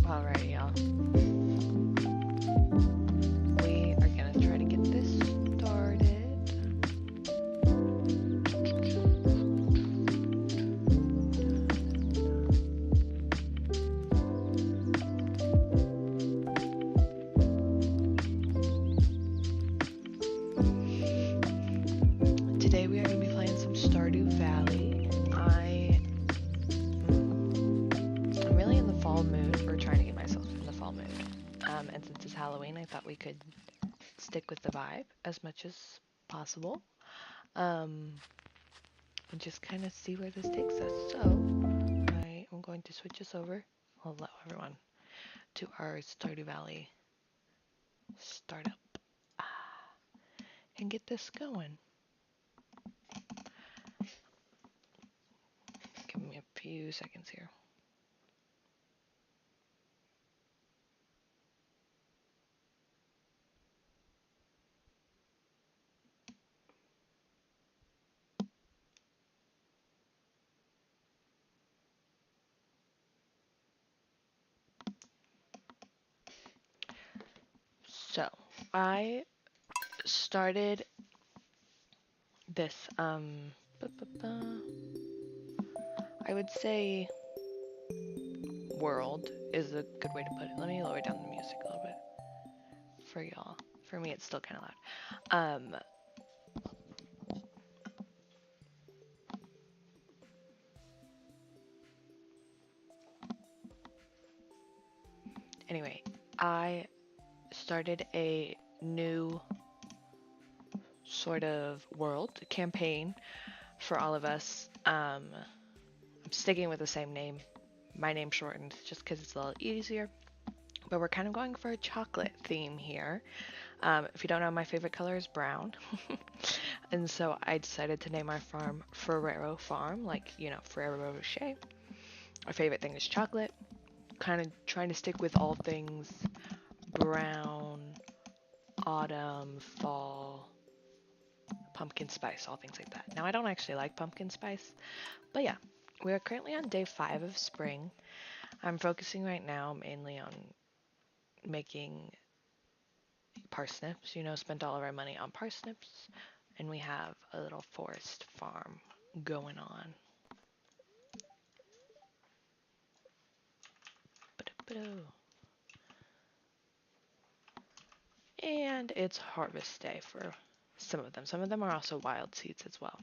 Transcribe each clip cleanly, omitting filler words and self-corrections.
Alright, y'all. We are gonna try to get this started. Today we are going to be playing some Stardew Valley. I'm really in the fall mood, or trying to get myself in the fall mood. And since it's Halloween, I thought we could stick with the vibe as much as possible. And just kind of see where this takes us. So, I am going to switch us over, hello everyone, to our Stardew Valley startup. And get this going. Give me a few seconds here. So, I started this, I would say world is a good way to put it. Let me lower down the music a little bit for y'all. For me, it's still kind of loud. Anyway, I started a new sort of world campaign for all of us. I'm sticking with the same name. My name shortened just because it's a little easier. But we're kind of going for a chocolate theme here. If you don't know, my favorite color is brown. And so I decided to name our farm Ferrero Farm, like, you know, Ferrero Rocher. Our favorite thing is chocolate. Kind of trying to stick with all things brown, autumn, fall, pumpkin spice, all things like that. Now, I don't actually like pumpkin spice, but yeah, we are currently on day 5 of spring. I'm focusing right now mainly on making parsnips, you know, spent all of our money on parsnips, and we have a little forest farm going on. And it's harvest day for some of them. Some of them are also wild seeds as well.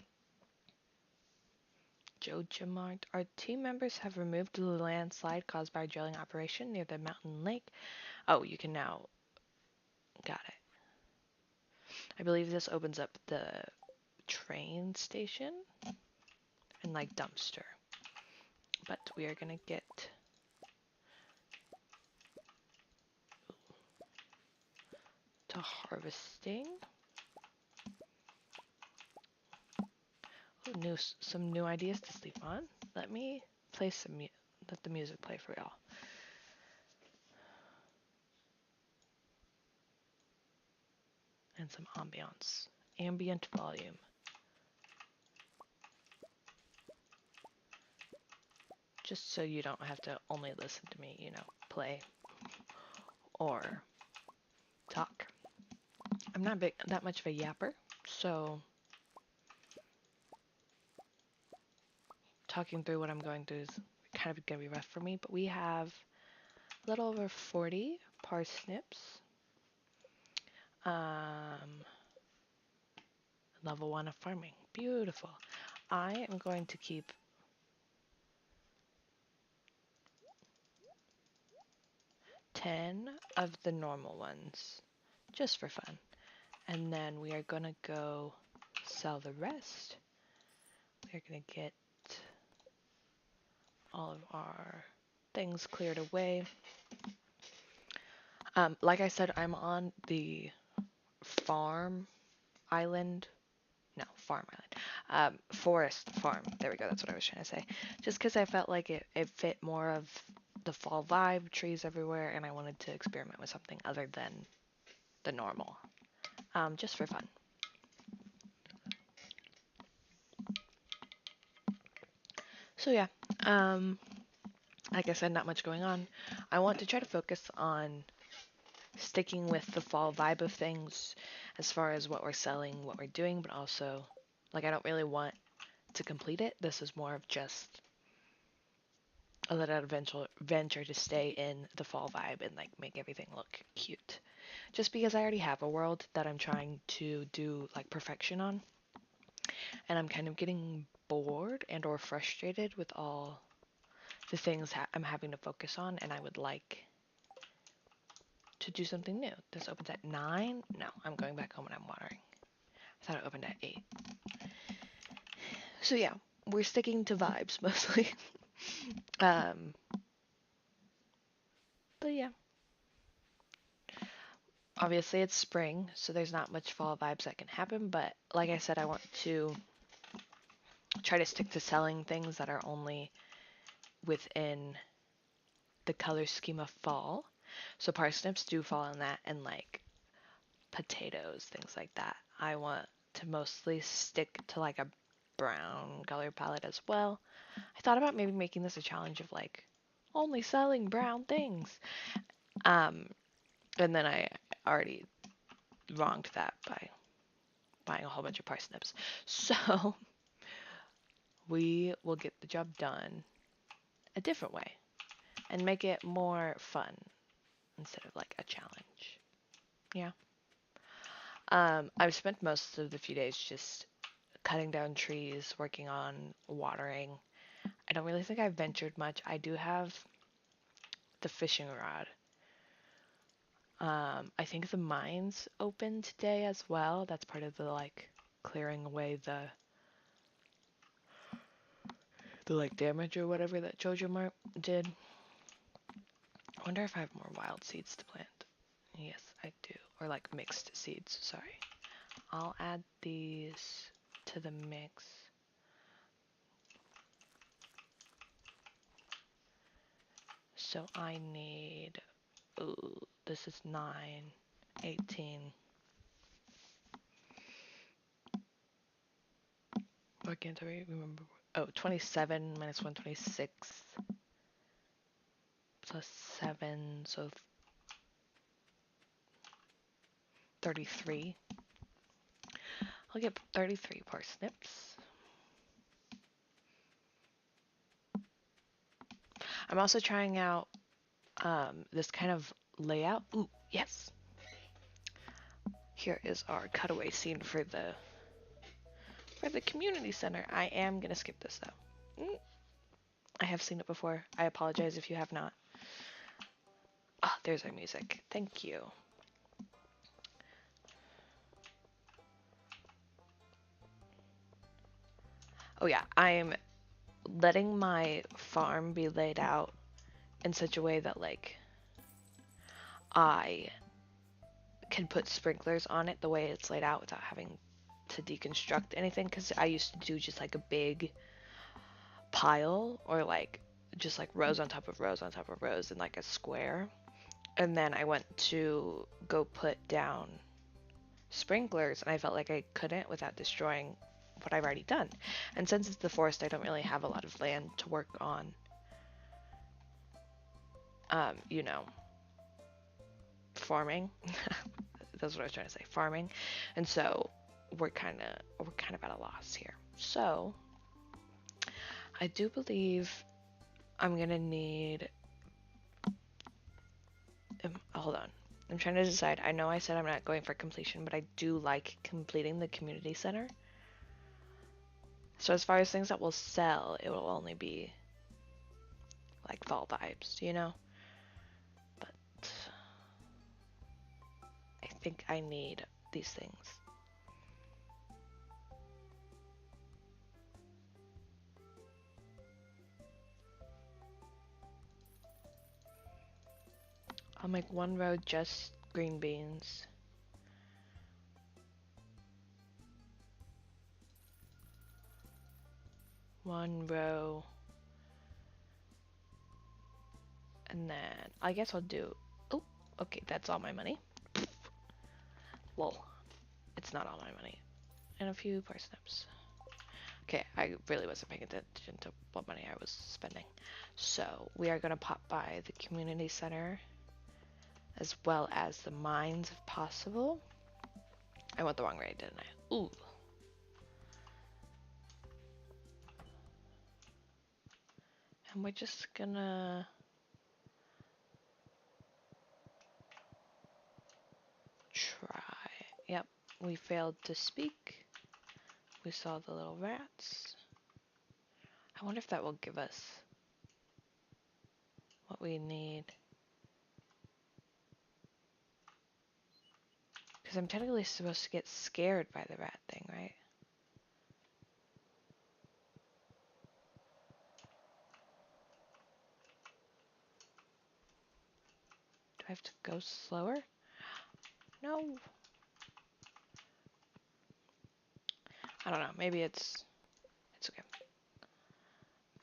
Joe Jamart. Our team members have removed the landslide caused by a drilling operation near the mountain lake. Oh, you can now. Got it. I believe this opens up the train station and like dumpster. But we are gonna get to harvesting. Ooh, some new ideas to sleep on. Let me play let the music play for y'all. And some ambiance. Ambient volume. Just so you don't have to only listen to me, play or talk. I'm not that much of a yapper, so talking through what I'm going through is kind of going to be rough for me, but we have a little over 40 parsnips. Level 1 of farming. Beautiful. I am going to keep 10 of the normal ones, just for fun. And then we are going to go sell the rest. We're going to get all of our things cleared away. Like I said, I'm on the farm island. No, farm island. Forest farm. There we go. That's what I was trying to say. Just because I felt like it fit more of the fall vibe, trees everywhere, and I wanted to experiment with something other than the normal. Just for fun. So yeah, like I said, not much going on. I want to try to focus on sticking with the fall vibe of things as far as what we're selling, what we're doing, but also, like, I don't really want to complete it. This is more of just a little venture to stay in the fall vibe and, like, make everything look cute. Just because I already have a world that I'm trying to do, like, perfection on, and I'm kind of getting bored and or frustrated with all the things I'm having to focus on, and I would like to do something new. This opens at 9? No, I'm going back home and I'm watering. I thought it opened at 8. So yeah, we're sticking to vibes mostly. But yeah. Obviously it's spring, so there's not much fall vibes that can happen, but like I said, I want to try to stick to selling things that are only within the color scheme of fall. So parsnips do fall in that, and like potatoes, things like that. I want to mostly stick to like a brown color palette as well. I thought about maybe making this a challenge of like only selling brown things. And then I already wronged that by buying a whole bunch of parsnips. So we will get the job done a different way and make it more fun instead of like a challenge. Yeah. I've spent most of the few days just cutting down trees, working on watering. I don't really think I've ventured much. I do have the fishing rod. I think the mines open today as well. That's part of the like clearing away the like damage or whatever that Jojo Mart did. I wonder if I have more wild seeds to plant. Yes, I do. Or like mixed seeds, sorry. I'll add these to the mix. So I need, ooh, this is 9, 18. Why can't I remember? Oh, 27 minus 126 plus 7, so 33. I'll get 33 parsnips. I'm also trying out this kind of layout. Ooh, yes. Here is our cutaway scene for the community center. I am gonna skip this though. I have seen it before. I apologize if you have not. Oh, there's our music. Thank you. Oh yeah, I'm letting my farm be laid out in such a way that like I can put sprinklers on it the way it's laid out without having to deconstruct anything, because I used to do just like a big pile or like just like rows on top of rows on top of rows in like a square. And then I went to go put down sprinklers and I felt like I couldn't without destroying what I've already done. And since it's the forest, I don't really have a lot of land to work on, you know, farming. That's what I was trying to say, farming. And so we're kind of at a loss here. So I do believe I'm gonna need. Hold on. I'm trying to decide. I know I said I'm not going for completion, but I do like completing the community center. So as far as things that will sell, it will only be like fall vibes, you know? But I think I need these things. I'll make one row just green beans. One row. And then I guess I'll do. Oh, okay, that's all my money. Lol. It's not all my money. And a few parsnips. Okay, I really wasn't paying attention to what money I was spending. So we are gonna pop by the community center as well as the mines if possible. I went the wrong way, didn't I? Ooh. And we're just gonna try. Yep, we failed to speak. We saw the little rats. I wonder if that will give us what we need. Because I'm technically supposed to get scared by the rat thing, right? Do I have to go slower? No. I don't know. Maybe it's okay.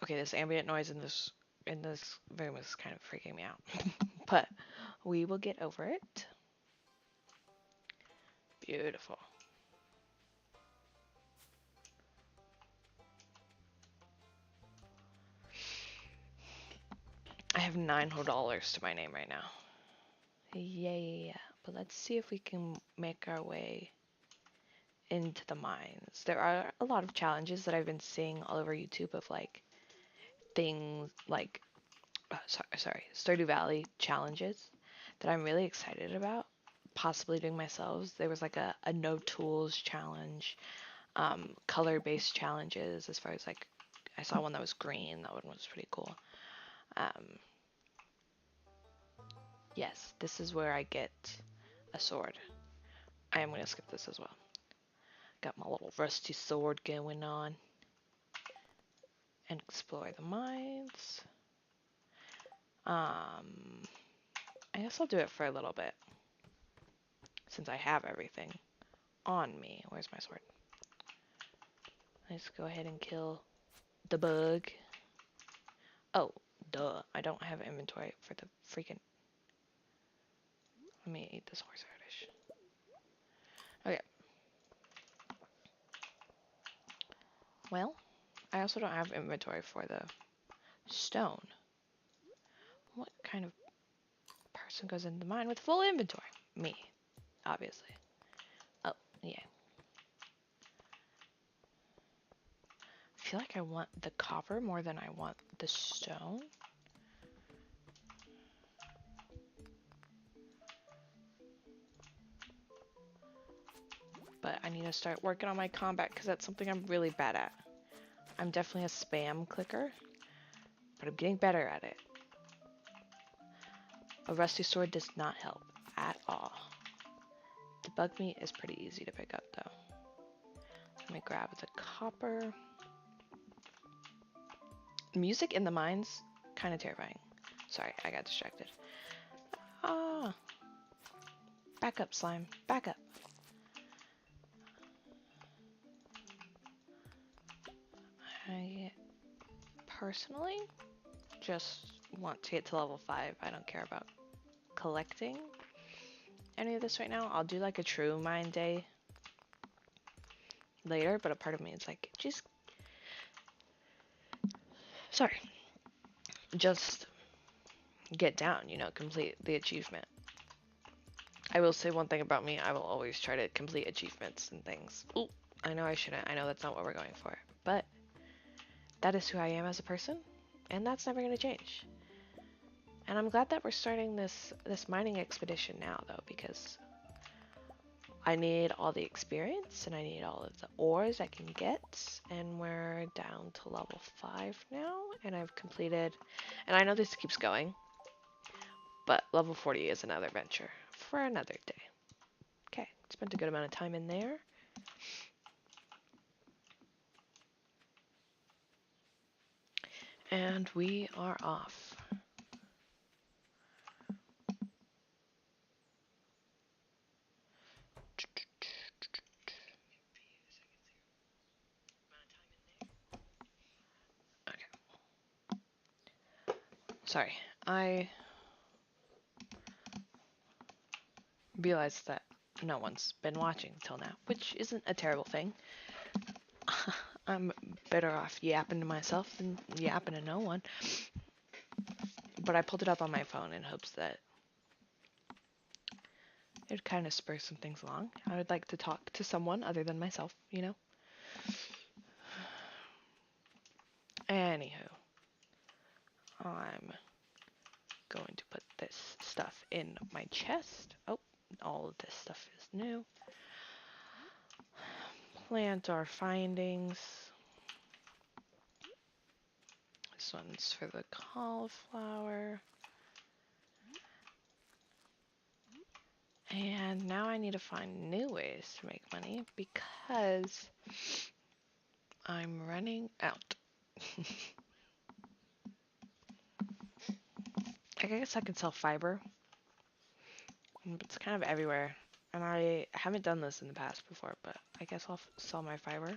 Okay, this ambient noise in this room is kind of freaking me out. But we will get over it. Beautiful. I have $9 to my name right now. Yay. But let's see if we can make our way into the mines. There are a lot of challenges that I've been seeing all over YouTube of like things like Stardew Valley challenges that I'm really excited about possibly doing myself. There was like a no tools challenge, color based challenges as far as like I saw one that was green. That one was pretty cool. Yes, this is where I get a sword. I am going to skip this as well. Got my little rusty sword going on. And explore the mines. I guess I'll do it for a little bit. Since I have everything on me. Where's my sword? Let's go ahead and kill the bug. Oh, duh. I don't have inventory for the freaking... Let me eat this horseradish. Okay. Well, I also don't have inventory for the stone. What kind of person goes into the mine with full inventory? Me, obviously. Oh, yeah. I feel like I want the copper more than I want the stone. But I need to start working on my combat because that's something I'm really bad at. I'm definitely a spam clicker, but I'm getting better at it. A rusty sword does not help at all. The bug meat is pretty easy to pick up though. Let me grab the copper. Music in the mines, kind of terrifying. Sorry, I got distracted. Ah, back up, slime. Back up. I personally just want to get to level 5. I don't care about collecting any of this right now. I'll do like a true mine day later, but a part of me is like, sorry, just get down, you know, complete the achievement. I will say one thing about me, I will always try to complete achievements and things. Ooh, I know I shouldn't. I know that's not what we're going for, but that is who I am as a person, and that's never going to change. And I'm glad that we're starting this mining expedition now, though, because I need all the experience and I need all of the ores I can get, and we're down to level 5 now, and I've completed, and I know this keeps going, but level 40 is another adventure for another day. Okay, spent a good amount of time in there. And we are off. Okay. Sorry, I realized that no one's been watching till now, which isn't a terrible thing. I'm better off yapping to myself than yapping to no one. But I pulled it up on my phone in hopes that it would kind of spur some things along. I would like to talk to someone other than myself, you know? Anywho, I'm going to put this stuff in my chest. Oh, all of this stuff is new. Plant our findings. This one's for the cauliflower. And now I need to find new ways to make money because I'm running out. I guess I can sell fiber. It's kind of everywhere. And I haven't done this in the past before, but I guess I'll sell my fiber.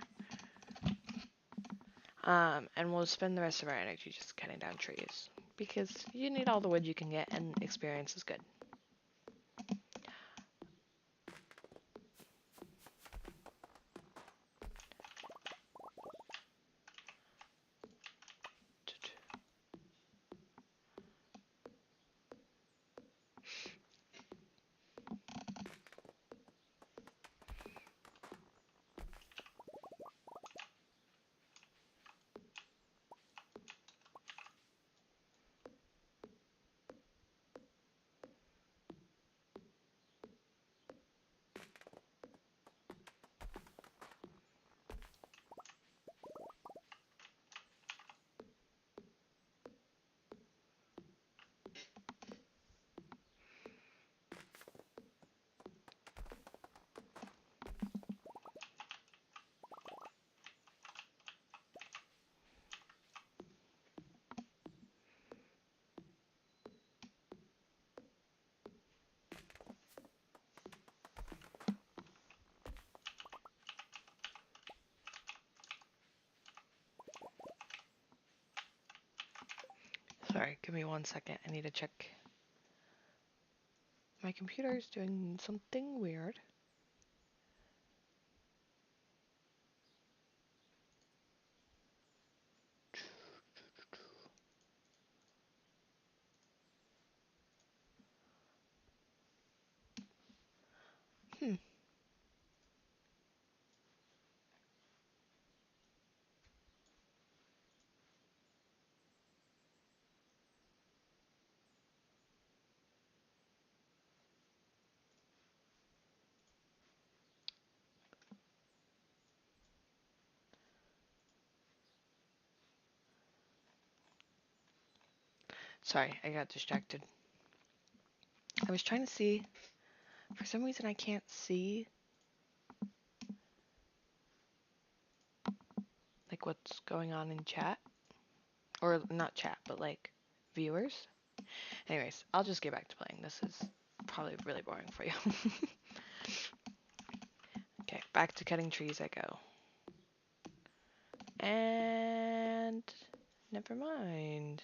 And we'll spend the rest of our energy just cutting down trees. Because you need all the wood you can get, and experience is good. Sorry, give me 1 second. I need to check. My computer is doing something weird. Sorry, I got distracted. I was trying to see. For some reason, I can't see like what's going on in chat. Or not chat, but like viewers. Anyways, I'll just get back to playing. This is probably really boring for you. Okay, back to cutting trees I go. And never mind.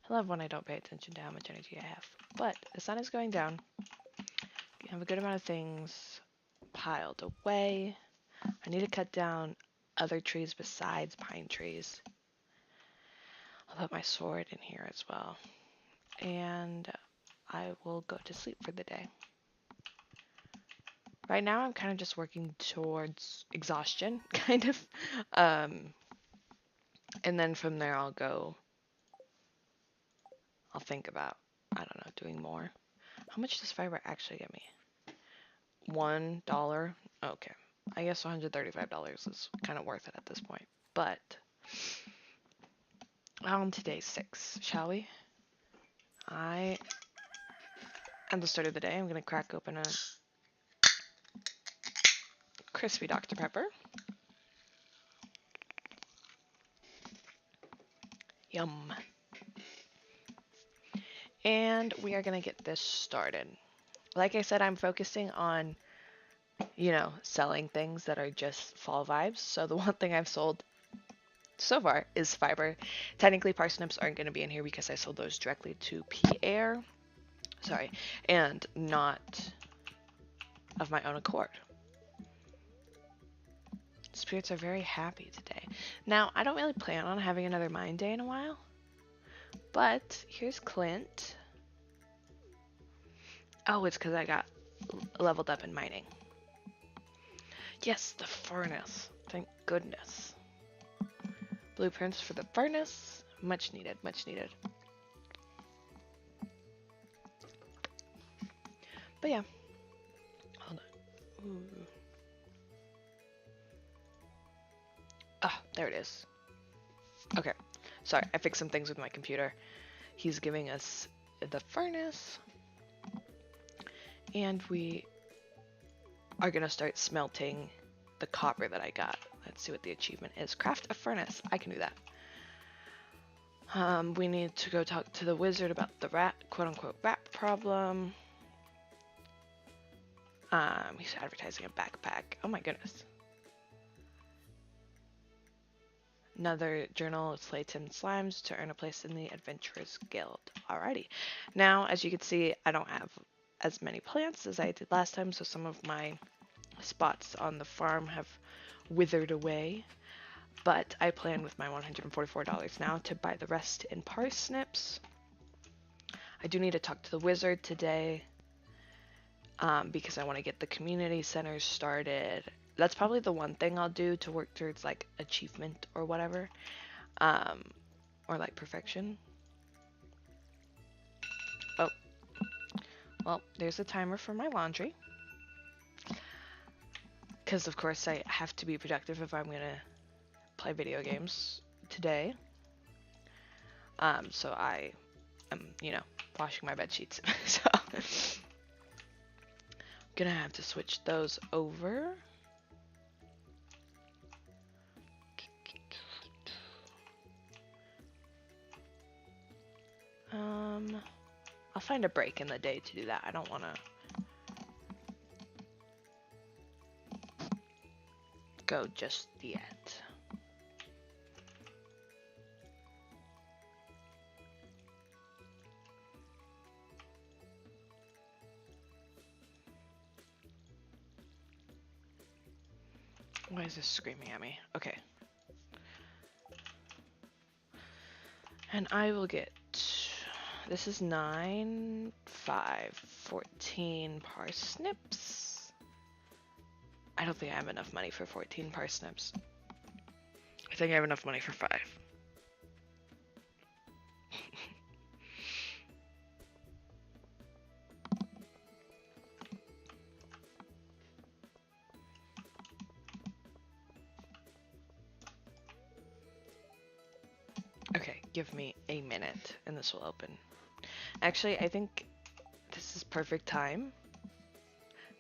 I love when I don't pay attention to how much energy I have. But the sun is going down. I have a good amount of things piled away. I need to cut down other trees besides pine trees. I'll put my sword in here as well. And I will go to sleep for the day. Right now I'm kind of just working towards exhaustion, kind of. And then from there I'll think about, I don't know, doing more. How much does fiber actually get me? $1? Okay. I guess $135 is kind of worth it at this point. But on today's 6, shall we? At the start of the day, I'm going to crack open a crispy Dr. Pepper. Yum. And we are going to get this started. Like I said, I'm focusing on, selling things that are just fall vibes. So the one thing I've sold so far is fiber. Technically, parsnips aren't going to be in here because I sold those directly to Pierre. Sorry. And not of my own accord. Spirits are very happy today. Now, I don't really plan on having another mine day in a while. But here's Clint. Oh, it's because I got leveled up in mining. Yes, the furnace. Thank goodness. Blueprints for the furnace. Much needed, much needed. But yeah. Hold on. Ooh. Ah, there it is. Okay. Sorry, I fixed some things with my computer. He's giving us the furnace. And we are going to start smelting the copper that I got. Let's see what the achievement is. Craft a furnace. I can do that. We need to go talk to the wizard about the quote-unquote rat problem. He's advertising a backpack. Oh my goodness. Another journal, Slayton Slimes, to earn a place in the Adventurers Guild. Alrighty. Now, as you can see, I don't have as many plants as I did last time, so some of my spots on the farm have withered away. But I plan with my $144 now to buy the rest in parsnips. I do need to talk to the wizard today because I want to get the community center started. That's probably the one thing I'll do to work towards like achievement or whatever, or like perfection. Oh, well, there's a timer for my laundry. Because of course I have to be productive if I'm gonna play video games today. So I am, washing my bed sheets. So I'm gonna have to switch those over. I'll find a break in the day to do that. I don't want to go just yet. Why is this screaming at me? Okay. And I will get, this is 9, 5, 14 parsnips. I don't think I have enough money for 14 parsnips. I think I have enough money for 5. Okay, give me a minute and this will open. Actually, I think this is perfect time,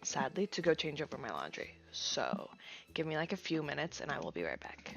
sadly, to go change over my laundry. So, give me like a few minutes and I will be right back.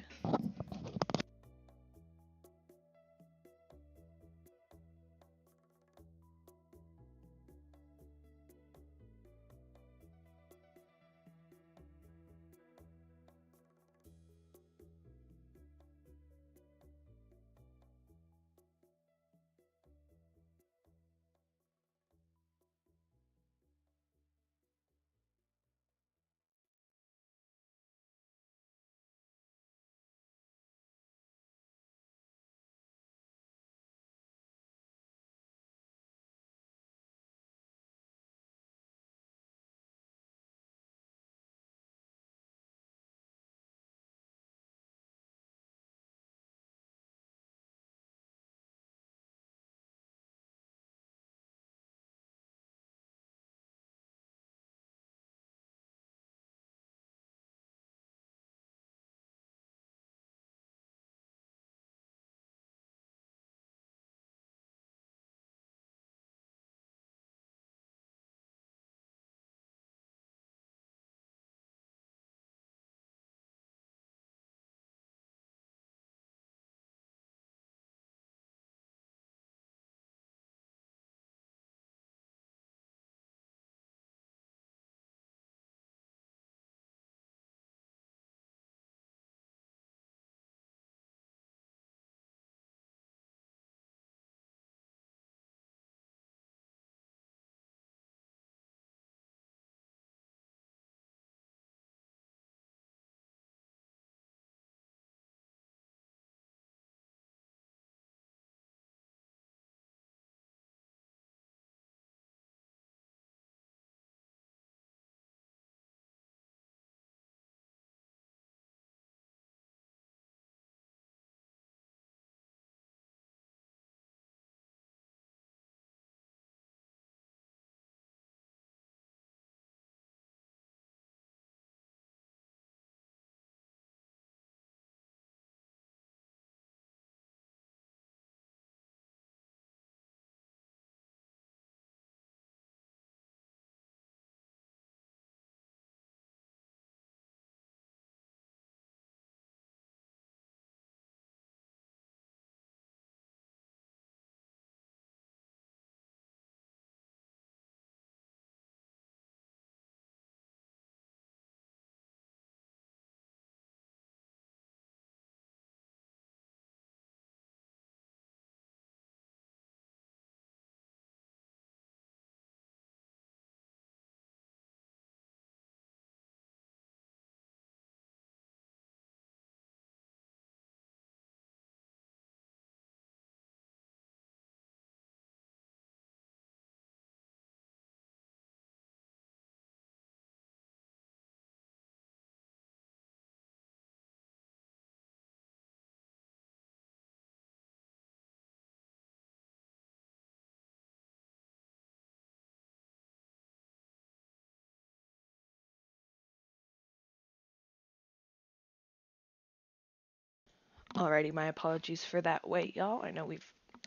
Alrighty, my apologies for that wait, y'all. I know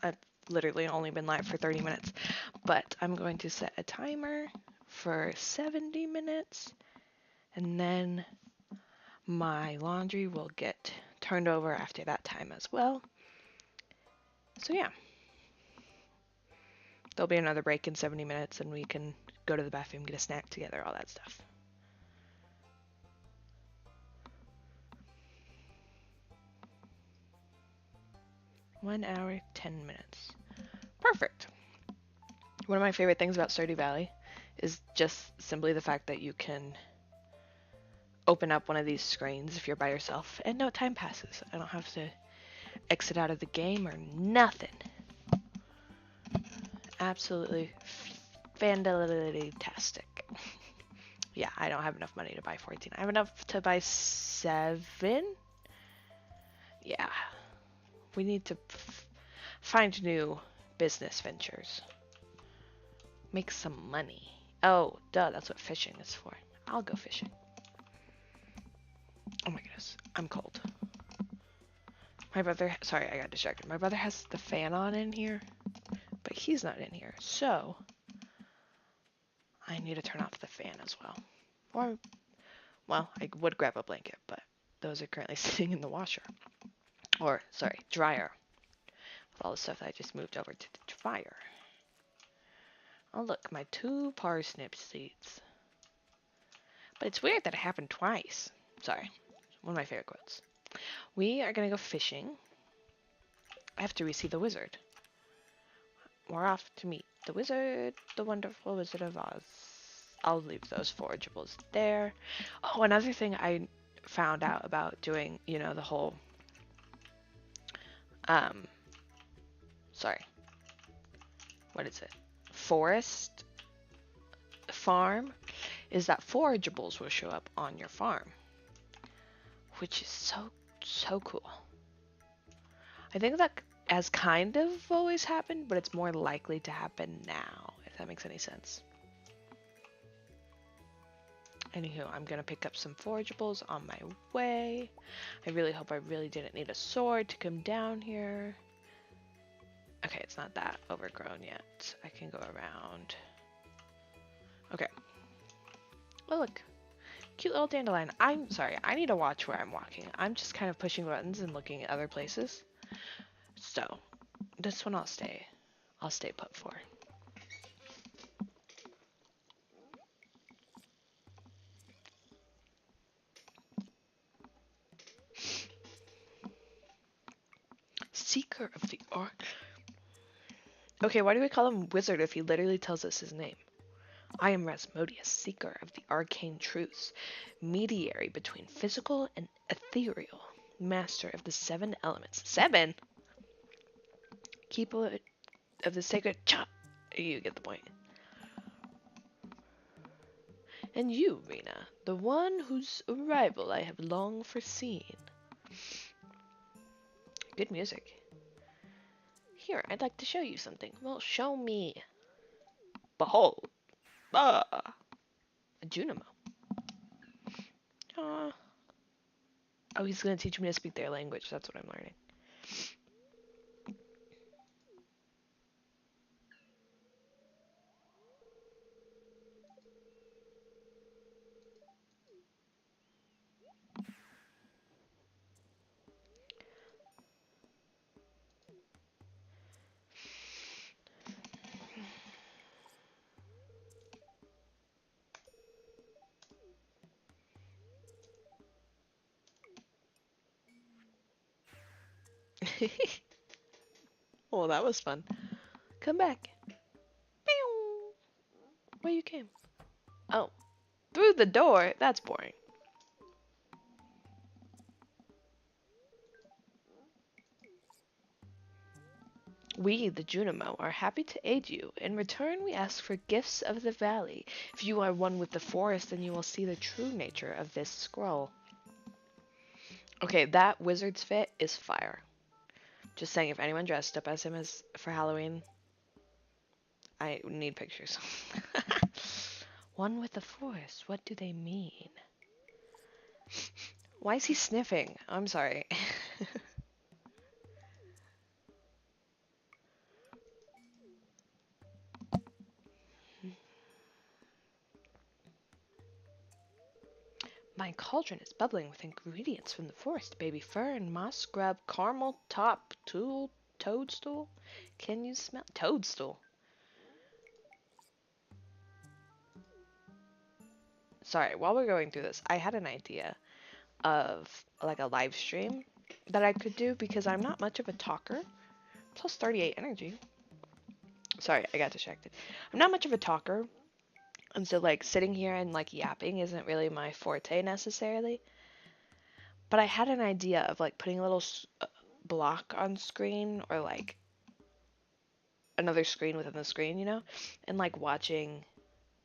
I've literally only been live for 30 minutes, but I'm going to set a timer for 70 minutes, and then my laundry will get turned over after that time as well. So yeah, there'll be another break in 70 minutes, and we can go to the bathroom, get a snack together, all that stuff. One hour, 10 minutes. Perfect. One of my favorite things about Stardew Valley is just simply the fact that you can open up one of these screens if you're by yourself and no time passes. I don't have to exit out of the game or nothing. Absolutely fantastic. Yeah, I don't have enough money to buy 14. I have enough to buy 7. Yeah. We need to find new business ventures. Make some money. Oh, duh, that's what fishing is for. I'll go fishing. Oh my goodness, I'm cold. My brother, sorry, I got distracted. My brother has the fan on in here, but he's not in here, so I need to turn off the fan as well. Or, well, I would grab a blanket, but those are currently sitting in the washer. Or, sorry, dryer. With all the stuff that I just moved over to the dryer. Oh look, my 2 parsnip seeds. But it's weird that it happened twice. Sorry, one of my favorite quotes. We are gonna go fishing after we see the wizard. We're off to meet the wizard, the wonderful Wizard of Oz. I'll leave those forageables there. Oh, another thing I found out about doing, you know, the whole, sorry, what is it? Forest farm, is that forageables will show up on your farm, which is so cool. I think that has kind of always happened, but it's more likely to happen now, if that makes any sense. Anywho, I'm gonna pick up some forageables on my way. I really hope I really didn't need a sword to come down here. Okay, it's not that overgrown yet. I can go around. Okay. Oh, look. Cute little dandelion. I'm sorry, I need to watch where I'm walking. I'm just kind of pushing buttons and looking at other places. So, this one I'll stay put for. Seeker of the Ark. Okay, why do we call him Wizard if he literally tells us his name? I am Rasmodius, seeker of the arcane truths, mediary between physical and ethereal, master of the 7 elements. 7? Keeper of the sacred chop. You get the point. And you, Rena, the one whose arrival I have long foreseen. Good music. Here, I'd like to show you something. Well, show me. Behold. A Junimo. Oh, he's gonna teach me to speak their language. That's what I'm learning. Well, that was fun. Come back. Pew! Where you came? Oh, through the door? That's boring. We, the Junimo, are happy to aid you. In return, we ask for gifts of the valley. If you are one with the forest, then you will see the true nature of this scroll. Okay, that wizard's fit is fire. Just saying, if anyone dressed up as him for Halloween, I need pictures. One with the forest, what do they mean? Why is he sniffing? I'm sorry. My cauldron is bubbling with ingredients from the forest. Baby fern, moss scrub, caramel top, toadstool. Can you smell toadstool? Sorry, while we're going through this, I had an idea of like a live stream that I could do because I'm not much of a talker. Plus 38 energy. Sorry, I got distracted. I'm not much of a talker, and so like sitting here and like yapping isn't really my forte necessarily. But I had an idea of like putting a little block on screen or like another screen within the screen, you know, and like watching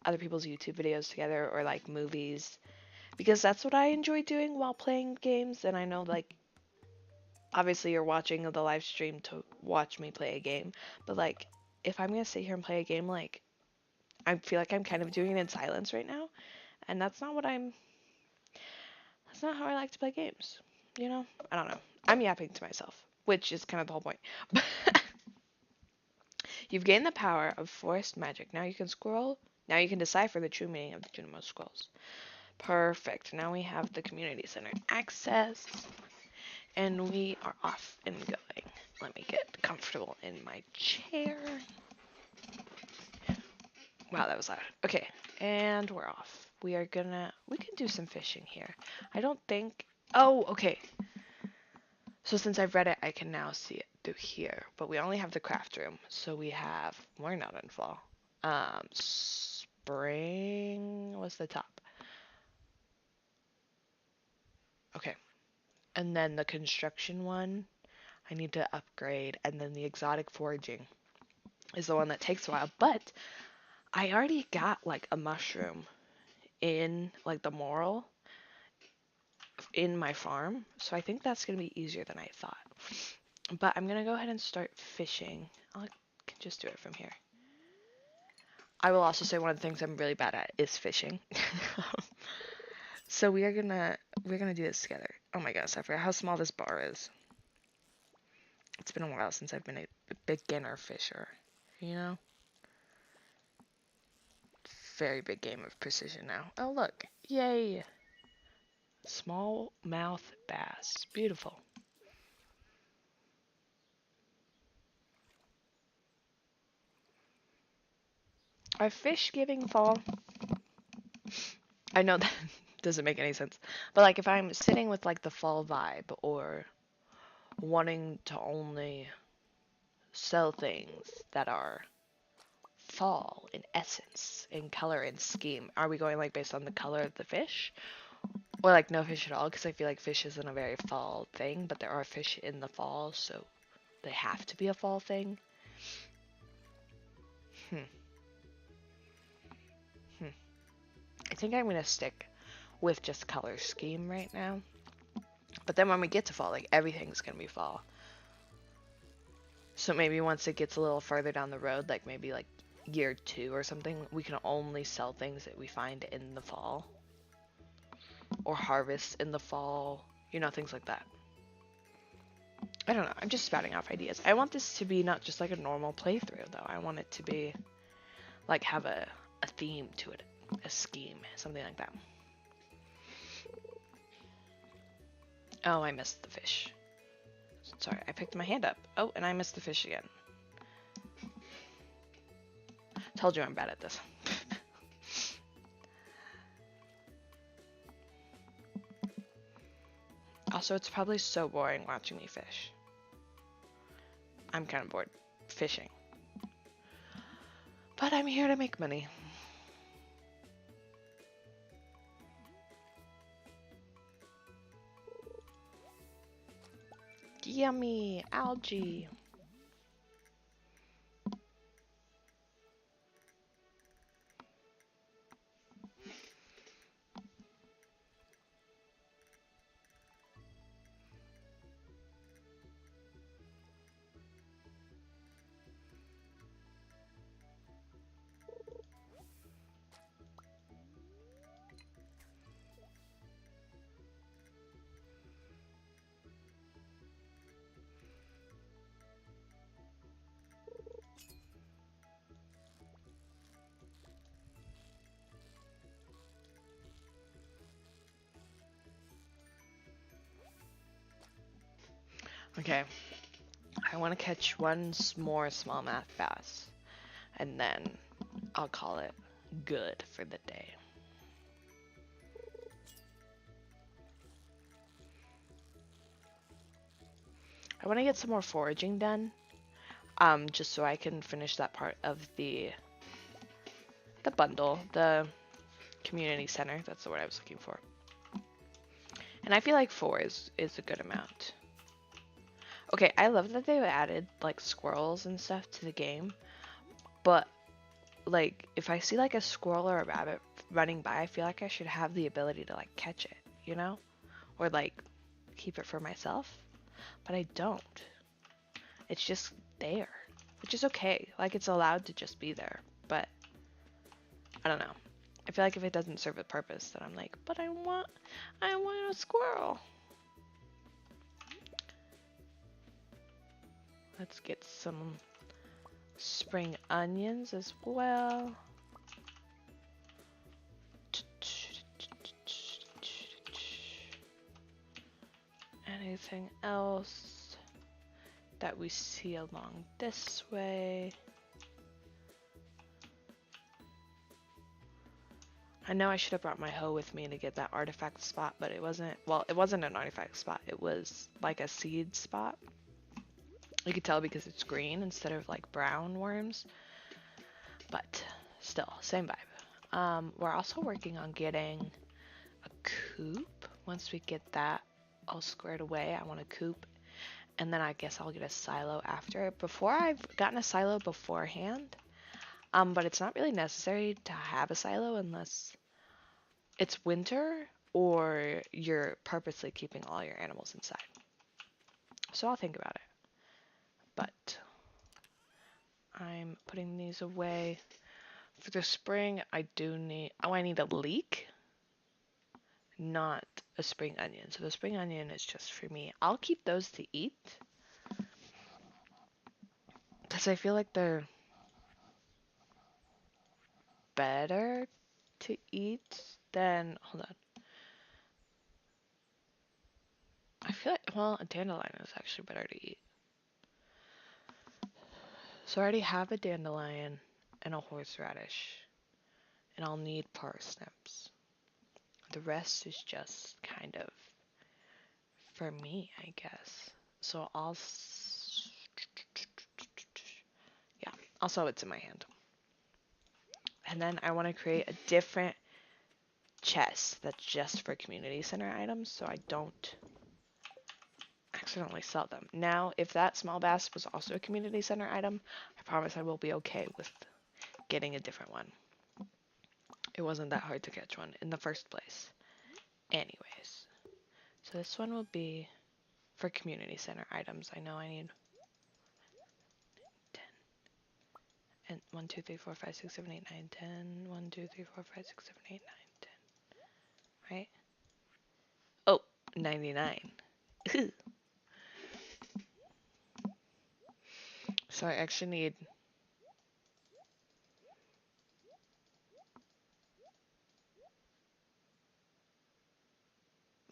other people's YouTube videos together or like movies because that's what I enjoy doing while playing games. And I know like obviously you're watching the live stream to watch me play a game, but like if I'm gonna sit here and play a game, like I feel like I'm kind of doing it in silence right now, and that's not how I like to play games, you know? I don't know. I'm yapping to myself, which is kind of the whole point. You've gained the power of forest magic. Now you can scroll. Now you can decipher the true meaning of the Junimo scrolls. Perfect. Now we have the community center access, and we are off and going. Let me get comfortable in my chair. Wow, that was loud. Okay, and we're off. We can do some fishing here. I don't think, oh, okay. So since I've read it, I can now see it through here, but we only have the craft room. So we're not in fall. Spring was the top. Okay. And then the construction one, I need to upgrade. And then the exotic foraging is the one that takes a while. But I already got like a mushroom in like the moral in my farm. So I think that's going to be easier than I thought. But I'm going to go ahead and start fishing. I can just do it from here. I will also say one of the things I'm really bad at is fishing. So we're gonna do this together. Oh my gosh, I forgot how small this bar is. It's been a while since I've been a beginner fisher, you know? Very big game of precision now. Oh look, yay! Smallmouth bass, beautiful. Are fish giving fall? I know that doesn't make any sense, but like if I'm sitting with like the fall vibe or wanting to only sell things that are fall in essence, in color and scheme, are we going like based on the color of the fish? Or like no fish at all? Because I feel like fish isn't a very fall thing, but there are fish in the fall, so they have to be a fall thing. Hmm. I think I'm gonna stick with just color scheme right now. But then when we get to fall, like everything's gonna be fall. So maybe once it gets a little further down the road, like maybe like year 2 or something, we can only sell things that we find in the fall. Or harvest in the fall, you know, things like that. I don't know, I'm just spouting off ideas. I want this to be not just like a normal playthrough though. I want it to be like have a theme to it, a scheme, something like that. Oh, I missed the fish. Sorry, I picked my hand up. Oh, and I missed the fish again. Told you I'm bad at this. Also, it's probably so boring watching me fish. I'm kind of bored fishing. But I'm here to make money. Yummy algae. Okay, I want to catch one more smallmouth bass, and then I'll call it good for the day. I want to get some more foraging done, just so I can finish that part of the bundle, the community center. That's the word I was looking for. And I feel like 4 is a good amount. Okay, I love that they've added like squirrels and stuff to the game, but like if I see like a squirrel or a rabbit running by, I feel like I should have the ability to like catch it, you know? Or like keep it for myself, but I don't. It's just there, which is okay. Like it's allowed to just be there, but I don't know. I feel like if it doesn't serve a purpose, then I'm like, but I want a squirrel. Let's get some spring onions as well. Anything else that we see along this way? I know I should have brought my hoe with me to get that artifact spot, but it wasn't, well, it wasn't an artifact spot. It was like a seed spot. You could tell because it's green instead of like brown worms, but still, same vibe. We're also working on getting a coop. Once we get that all squared away, I want a coop, and then I guess I'll get a silo after. Before, I've gotten a silo beforehand, but it's not really necessary to have a silo unless it's winter or you're purposely keeping all your animals inside. So I'll think about it. But I'm putting these away. For the spring, I need a leek, not a spring onion. So the spring onion is just for me. I'll keep those to eat, because I feel like they're better to eat than, hold on. I feel like, well, a dandelion is actually better to eat. So I already have a dandelion and a horseradish, and I'll need parsnips. The rest is just kind of for me, I guess. So yeah, I'll sew it to my hand. And then I want to create a different chest that's just for community center items, so I don't accidentally sell them. Now, if that small bass was also a community center item, I promise I will be okay with getting a different one. It wasn't that hard to catch one in the first place. Anyways, so this one will be for community center items. I know I need 10 and 1, 2, 3, 4, 5, 6, 7, 8, 9, 10. 1, 2, 3, 4, 5, 6, 7, 8, 9, 10. Right? Oh, 99. So I actually need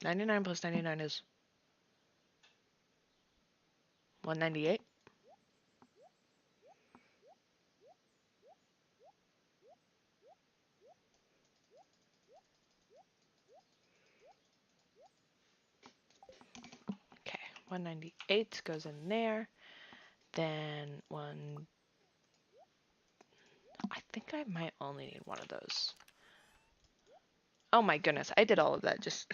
99 plus 99 is 198. Okay, 198 goes in there. Then I think I might only need one of those. Oh my goodness, I did all of that just.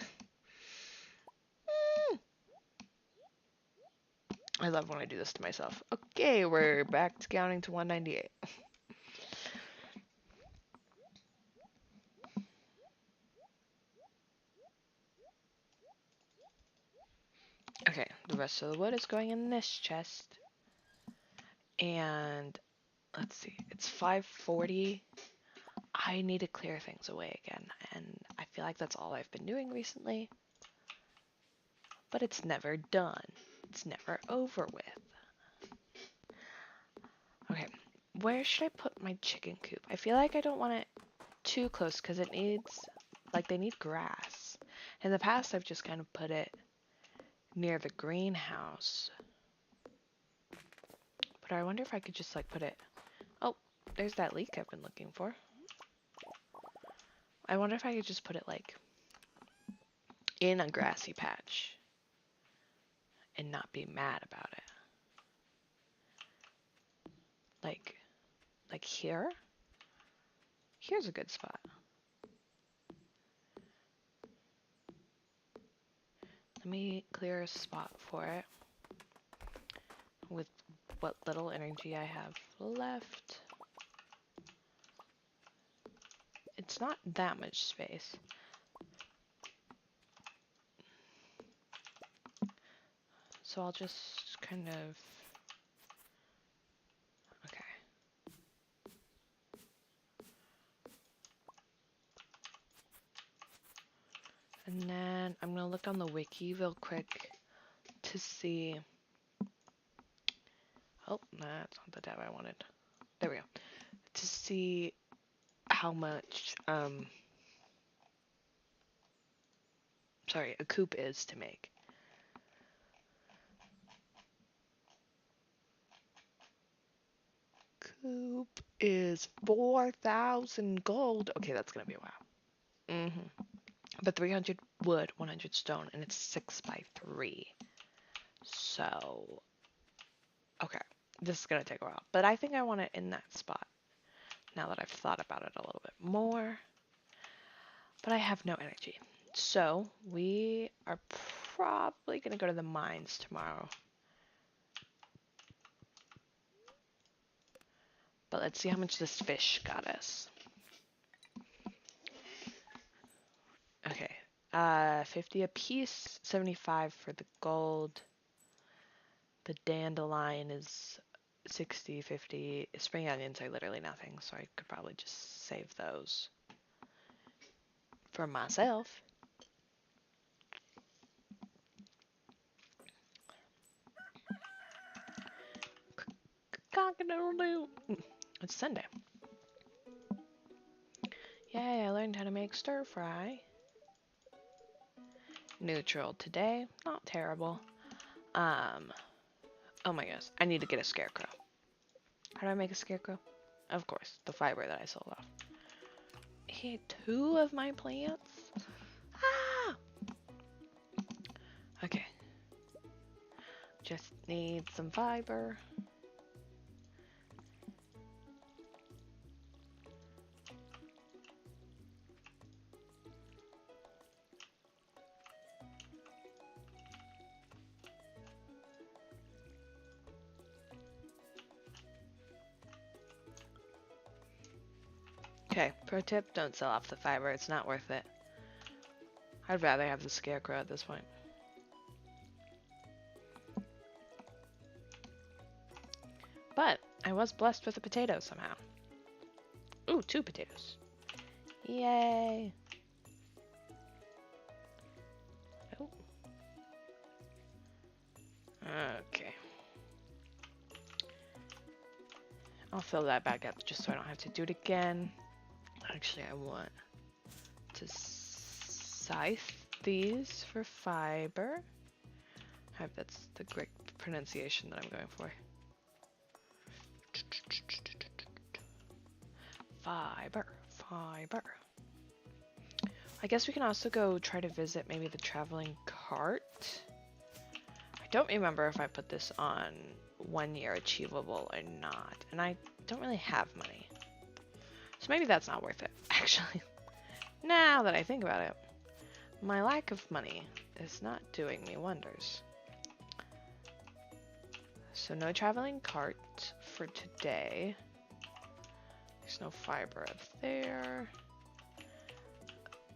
I love when I do this to myself. Okay, we're back to counting to 198. Okay, the rest of the wood is going in this chest. And let's see, it's 5:40. I need to clear things away again, and I feel like that's all I've been doing recently. But it's never done. It's never over with. Okay, where should I put my chicken coop? I feel like I don't want it too close because it needs, like, they need grass. In the past, I've just kind of put it near the greenhouse. But I wonder if I could just like put it... Oh, there's that leek I've been looking for. I wonder if I could just put it like in a grassy patch and not be mad about it. Like here? Here's a good spot. Let me clear a spot for it with what little energy I have left. It's not that much space. So I'll just kind of... Okay. And then I'm gonna look on the wiki real quick to see... Oh, that's not the tab I wanted. There we go. To see how much, sorry, a coop is to make. Coop is 4,000 gold. Okay, that's gonna be a while. But 300 wood, 100 stone, and it's 6 by 3. So, okay, this is gonna take a while. But I think I want it in that spot, now that I've thought about it a little bit more. But I have no energy. So, we are probably gonna go to the mines tomorrow. But let's see how much this fish got us. Okay, 50 a piece, 75 for the gold. The dandelion is 60, 50. Spring onions are literally nothing, so I could probably just save those for myself. Cock-a-doodle-doo. It's Sunday. Yay, I learned how to make stir fry. Neutral today, not terrible. Oh my gosh, I need to get a scarecrow. How do I make a scarecrow? Of course, the fiber that I sold off. He ate 2 of my plants? Ah! Okay. Just need some fiber. Okay, pro tip, don't sell off the fiber, it's not worth it. I'd rather have the scarecrow at this point. But I was blessed with a potato somehow. Ooh, 2 potatoes. Yay! Oh. Okay. I'll fill that back up just so I don't have to do it again. Actually, I want to scythe these for fiber. I hope that's the correct pronunciation that I'm going for. Fiber, fiber. I guess we can also go try to visit maybe the traveling cart. I don't remember if I put this on 1 year achievable or not, and I don't really have money. So maybe that's not worth it, actually. Now that I think about it, my lack of money is not doing me wonders. So no traveling cart for today. There's no fiber up there.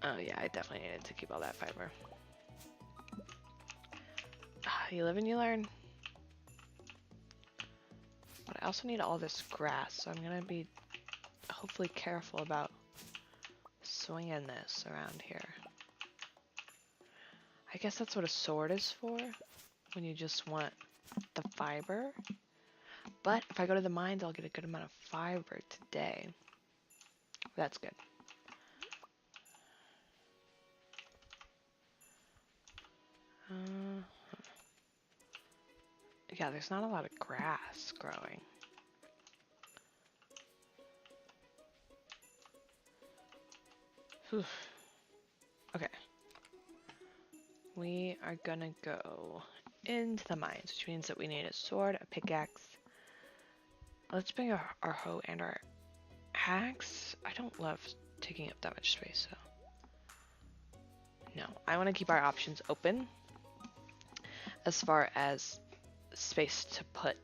Oh yeah, I definitely needed to keep all that fiber. You live and you learn. But I also need all this grass, so I'm gonna be hopefully careful about swinging this around here. I guess that's what a sword is for, when you just want the fiber. But if I go to the mines, I'll get a good amount of fiber today. That's good. Yeah, there's not a lot of grass growing. Whew. Okay. We are gonna go into the mines, which means that we need a sword, a pickaxe. Let's bring our hoe and our axe. I don't love taking up that much space, so. No, I want to keep our options open as far as space to put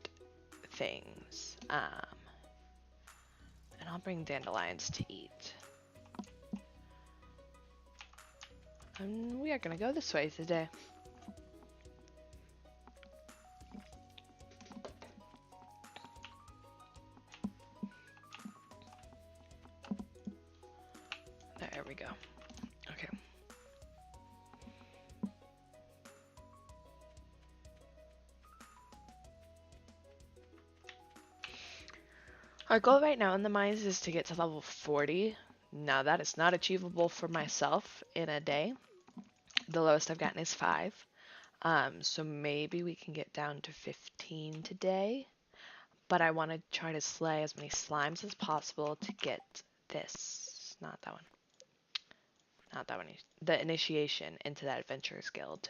things. And I'll bring dandelions to eat. And we are gonna go this way today. There we go. Okay. Our goal right now in the mines is to get to level 40. Now that is not achievable for myself in a day. The lowest I've gotten is 5. So maybe we can get down to 15 today. But I want to try to slay as many slimes as possible to get this. Not that one. Not that one. The initiation into that Adventurers Guild.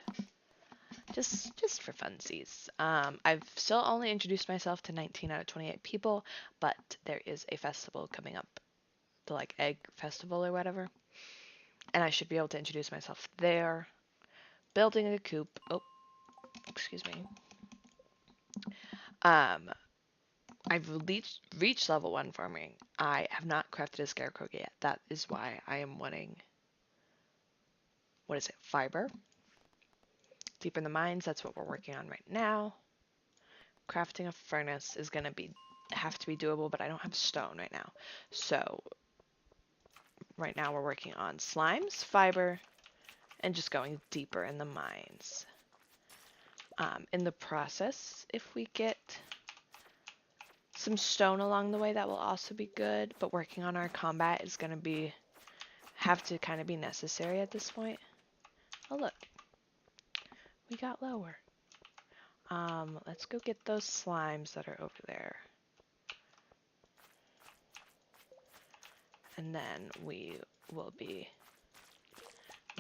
Just for funsies. I've still only introduced myself to 19 out of 28 people, but there is a festival coming up. The like egg festival or whatever. And I should be able to introduce myself there. Building a coop. Oh, excuse me. I've reached level 1 farming. I have not crafted a scarecrow yet. That is why I am wanting, what is it, fiber? Deep in the mines, that's what we're working on right now. Crafting a furnace is going to have to be doable, but I don't have stone right now. So, right now we're working on slimes, fiber, and just going deeper in the mines. In the process, if we get some stone along the way, that will also be good, but working on our combat is going to have to kind of be necessary at this point. Oh look, we got lower. Let's go get those slimes that are over there. And then we will be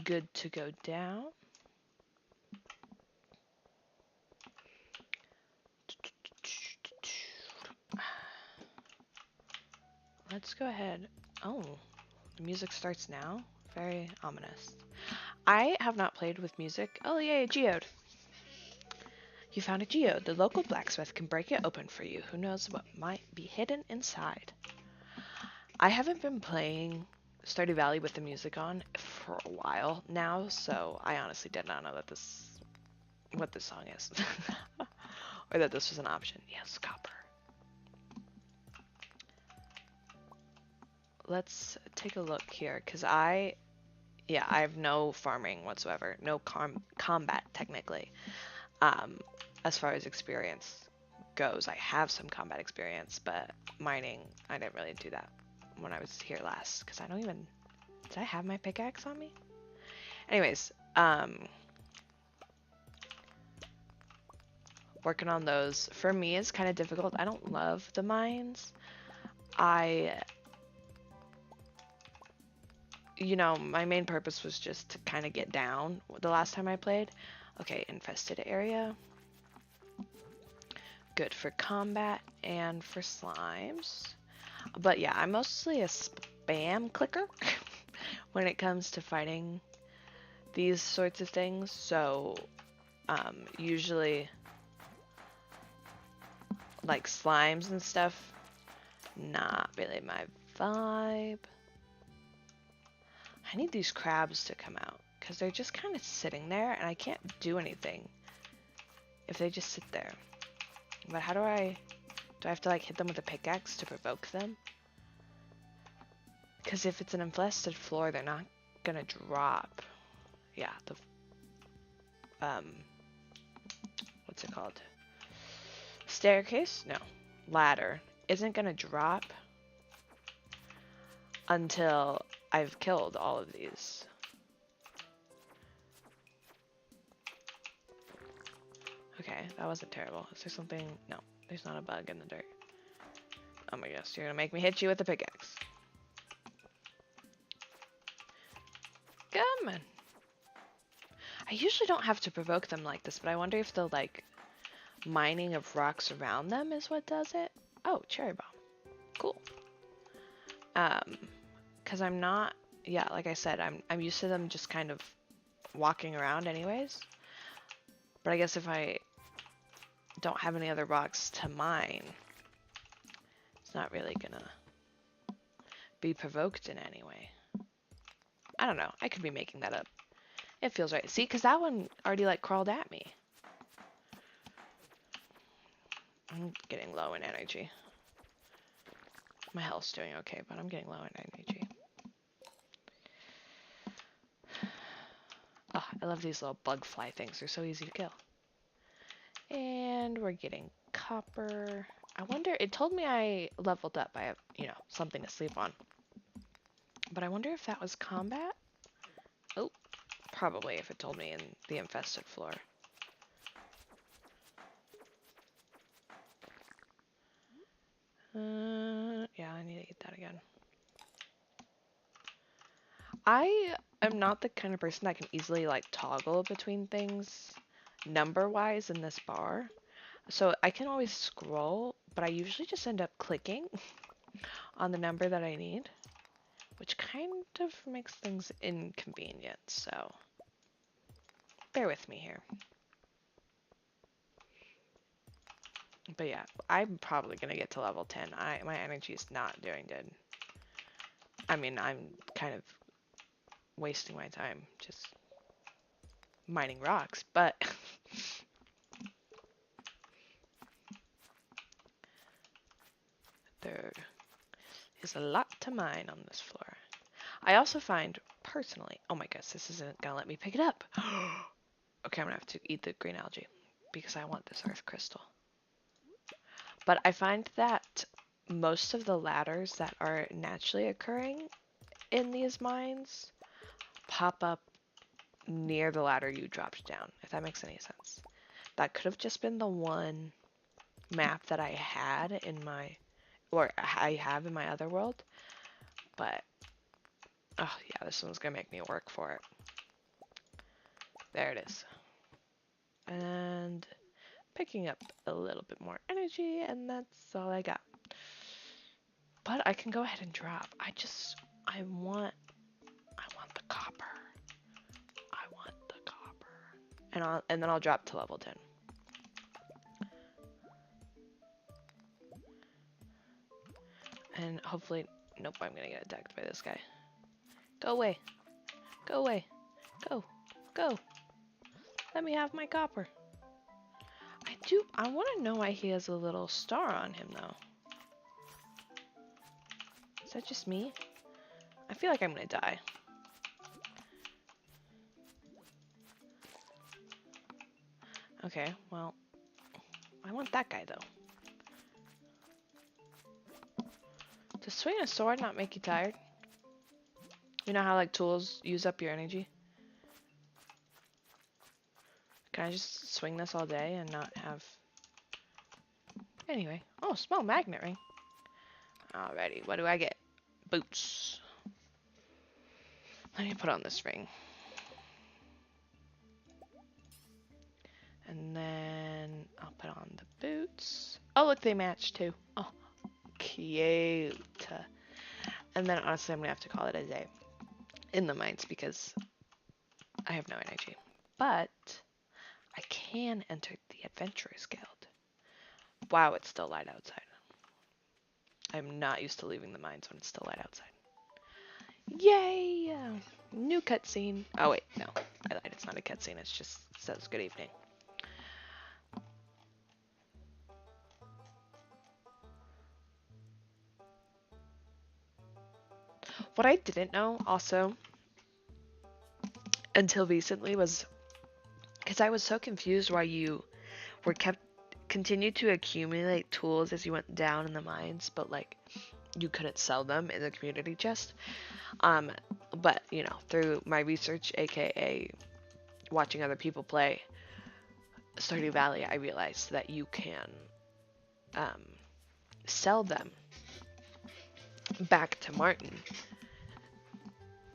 good to go down. Let's go ahead. Oh, the music starts now. Very ominous. I have not played with music. Oh yay, a geode. You found a geode. The local blacksmith can break it open for you. Who knows what might be hidden inside. I haven't been playing Stardew Valley with the music on for a while now, so I honestly did not know that what this song is. Or that this was an option. Yes, copper. Let's take a look here, because I have no farming whatsoever. No combat, technically. As far as experience goes, I have some combat experience, but mining, I didn't really do that when I was here last, because I don't even... Did I have my pickaxe on me? Anyways, working on those. For me, is kind of difficult. I don't love the mines. You know, my main purpose was just to kind of get down the last time I played. Okay, infested area. Good for combat and for slimes. But yeah, I'm mostly a spam clicker when it comes to fighting these sorts of things. So, usually, like slimes and stuff, not really my vibe. I need these crabs to come out, because they're just kind of sitting there, and I can't do anything if they just sit there. But how do I have to like hit them with a pickaxe to provoke them? Because if it's an infested floor, they're not gonna drop. Yeah, what's it called? Staircase? No. Ladder isn't gonna drop until I've killed all of these. Okay. Okay, that wasn't terrible. Is there something? No, there's not a bug in the dirt. Oh my gosh, you're gonna make me hit you with the pickaxe. Come on. I usually don't have to provoke them like this, but I wonder if the, like, mining of rocks around them is what does it. Oh, cherry bomb. Cool. Because I'm not, yeah, like I said, I'm used to them just kind of walking around anyways. But I guess if I don't have any other rocks to mine, it's not really gonna be provoked in any way. I don't know. I could be making that up. It feels right. See, because that one already, like, crawled at me. I'm getting low in energy. My health's doing okay, but I'm getting low in energy. Oh, I love these little bug fly things. They're so easy to kill. And we're getting copper. I wonder, it told me I leveled up. I have, you know, something to sleep on. But I wonder if that was combat? Oh, probably if it told me in the infested floor. Yeah, I need to eat that again. I am not the kind of person that can easily, like, toggle between things number-wise in this bar. So I can always scroll, but I usually just end up clicking on the number that I need, which kind of makes things inconvenient, so bear with me here. But yeah, I'm probably gonna get to level 10. My energy is not doing good. I mean, I'm kind of wasting my time just mining rocks, but there is a lot to mine on this floor. I also find, personally, oh my gosh, this isn't gonna let me pick it up. Okay, I'm gonna have to eat the green algae because I want this earth crystal. But I find that most of the ladders that are naturally occurring in these mines pop up near the ladder you dropped down, if that makes any sense. That could have just been the one map that I had in my, or I have in my other world, but, oh yeah, this one's gonna make me work for it. There it is. And picking up a little bit more energy, and that's all I got. But I can go ahead and drop. I want the copper. I want the copper. And then I'll drop to level 10. And hopefully, nope, I'm gonna get attacked by this guy. Go away. Go away. Go. Go. Let me have my copper. I want to know why he has a little star on him, though. Is that just me? I feel like I'm gonna die. Okay, well, I want that guy, though. Does swinging a sword not make you tired? You know how, like, tools use up your energy? Can I just swing this all day and not have... Anyway. Oh, small magnet ring. Alrighty, what do I get? Boots. Let me put on this ring. And then I'll put on the boots. Oh, look, they match too. Oh, cute. And then honestly, I'm gonna have to call it a day in the mines because I have no energy. But I can enter the Adventurers Guild. Wow, it's still light outside. I'm not used to leaving the mines when it's still light outside. Yay! New cutscene. Oh wait, no, I lied. It's not a cutscene. It just says good evening. What I didn't know also until recently was because I was so confused why you were continued to accumulate tools as you went down in the mines, but like you couldn't sell them in the community chest. But you know, through my research, aka watching other people play, Stardew Valley, I realized that you can um, sell them back to Martin.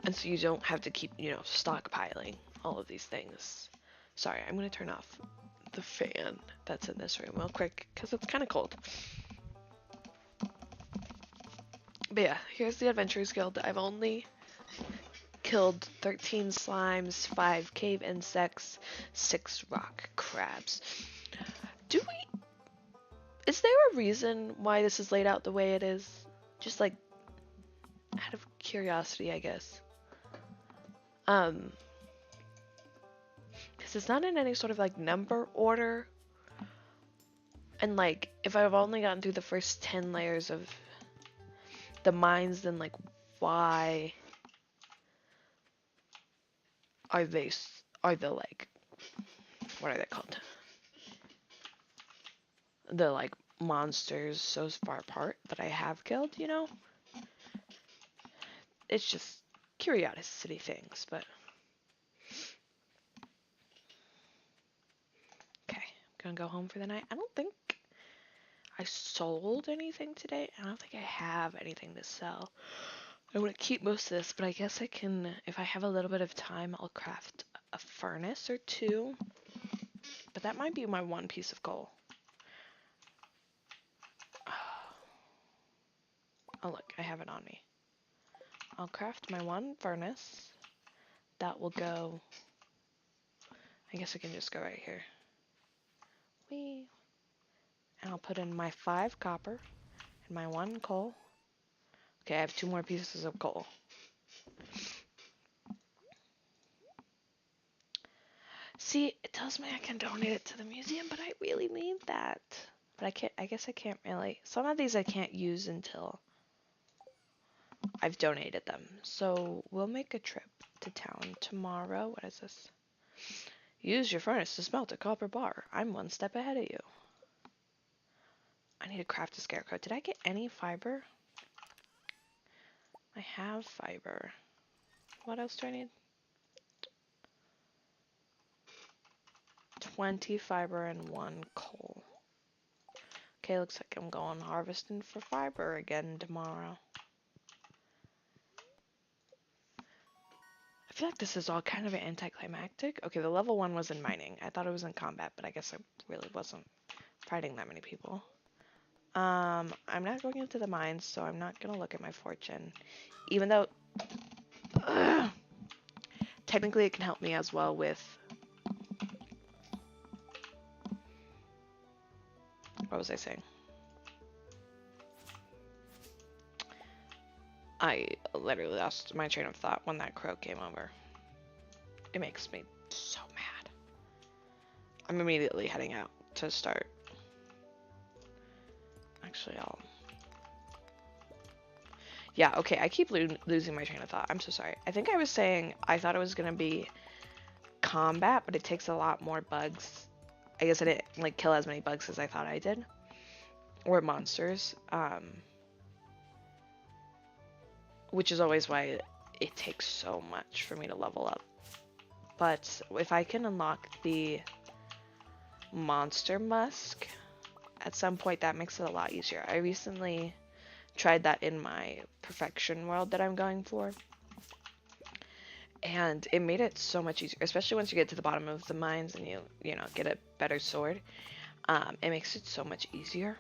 And so you don't have to keep, stockpiling all of these things. Sorry, I'm going to turn off the fan that's in this room real quick because it's kind of cold. But yeah, here's the Adventurers Guild. I've only killed 13 slimes, 5 cave insects, 6 rock crabs. Is there a reason why this is laid out the way it is? Just like out of curiosity, I guess. Because it's not in any sort of like number order. And like, if I've only gotten through the first 10 layers of the mines, then like, why are the like, what are they called? The like monsters so far apart that I have killed, It's just curiosity things, but. Okay, I'm gonna go home for the night. I don't think I sold anything today. I don't think I have anything to sell. I want to keep most of this, but I guess I can, if I have a little bit of time, I'll craft a furnace or 2. But that might be my one piece of coal. Oh look, I have it on me. I'll craft my 1 furnace. That will go, I guess I can just go right here. Whee! And I'll put in my 5 copper and my 1 coal. Okay, I have 2 more pieces of coal. See, it tells me I can donate it to the museum, but I really need that. But I guess I can't really. Some of these I can't use until I've donated them. So we'll make a trip to town tomorrow. What is this? Use your furnace to smelt a copper bar. I'm 1 step ahead of you. I need to craft a scarecrow. Did I get any fiber? I have fiber. What else do I need? 20 fiber and 1 coal. Okay, looks like I'm going harvesting for fiber again tomorrow. I feel like this is all kind of anticlimactic. Okay, the level 1 was in mining. I thought it was in combat, but I guess I really wasn't fighting that many people. I'm not going into the mines, so I'm not going to look at my fortune. Even though, technically it can help me as well with, what was I saying? I literally lost my train of thought when that crow came over. It makes me so mad. I'm immediately heading out to start. Actually, yeah, okay, I keep losing my train of thought. I'm so sorry. I think I was saying I thought it was going to be combat, but it takes a lot more bugs. I guess I didn't, like, kill as many bugs as I thought I did. Or monsters. Which is always why it takes so much for me to level up. But if I can unlock the monster musk at some point, that makes it a lot easier. I recently tried that in my perfection world that I'm going for, and it made it so much easier, especially once you get to the bottom of the mines and you get a better sword. It makes it so much easier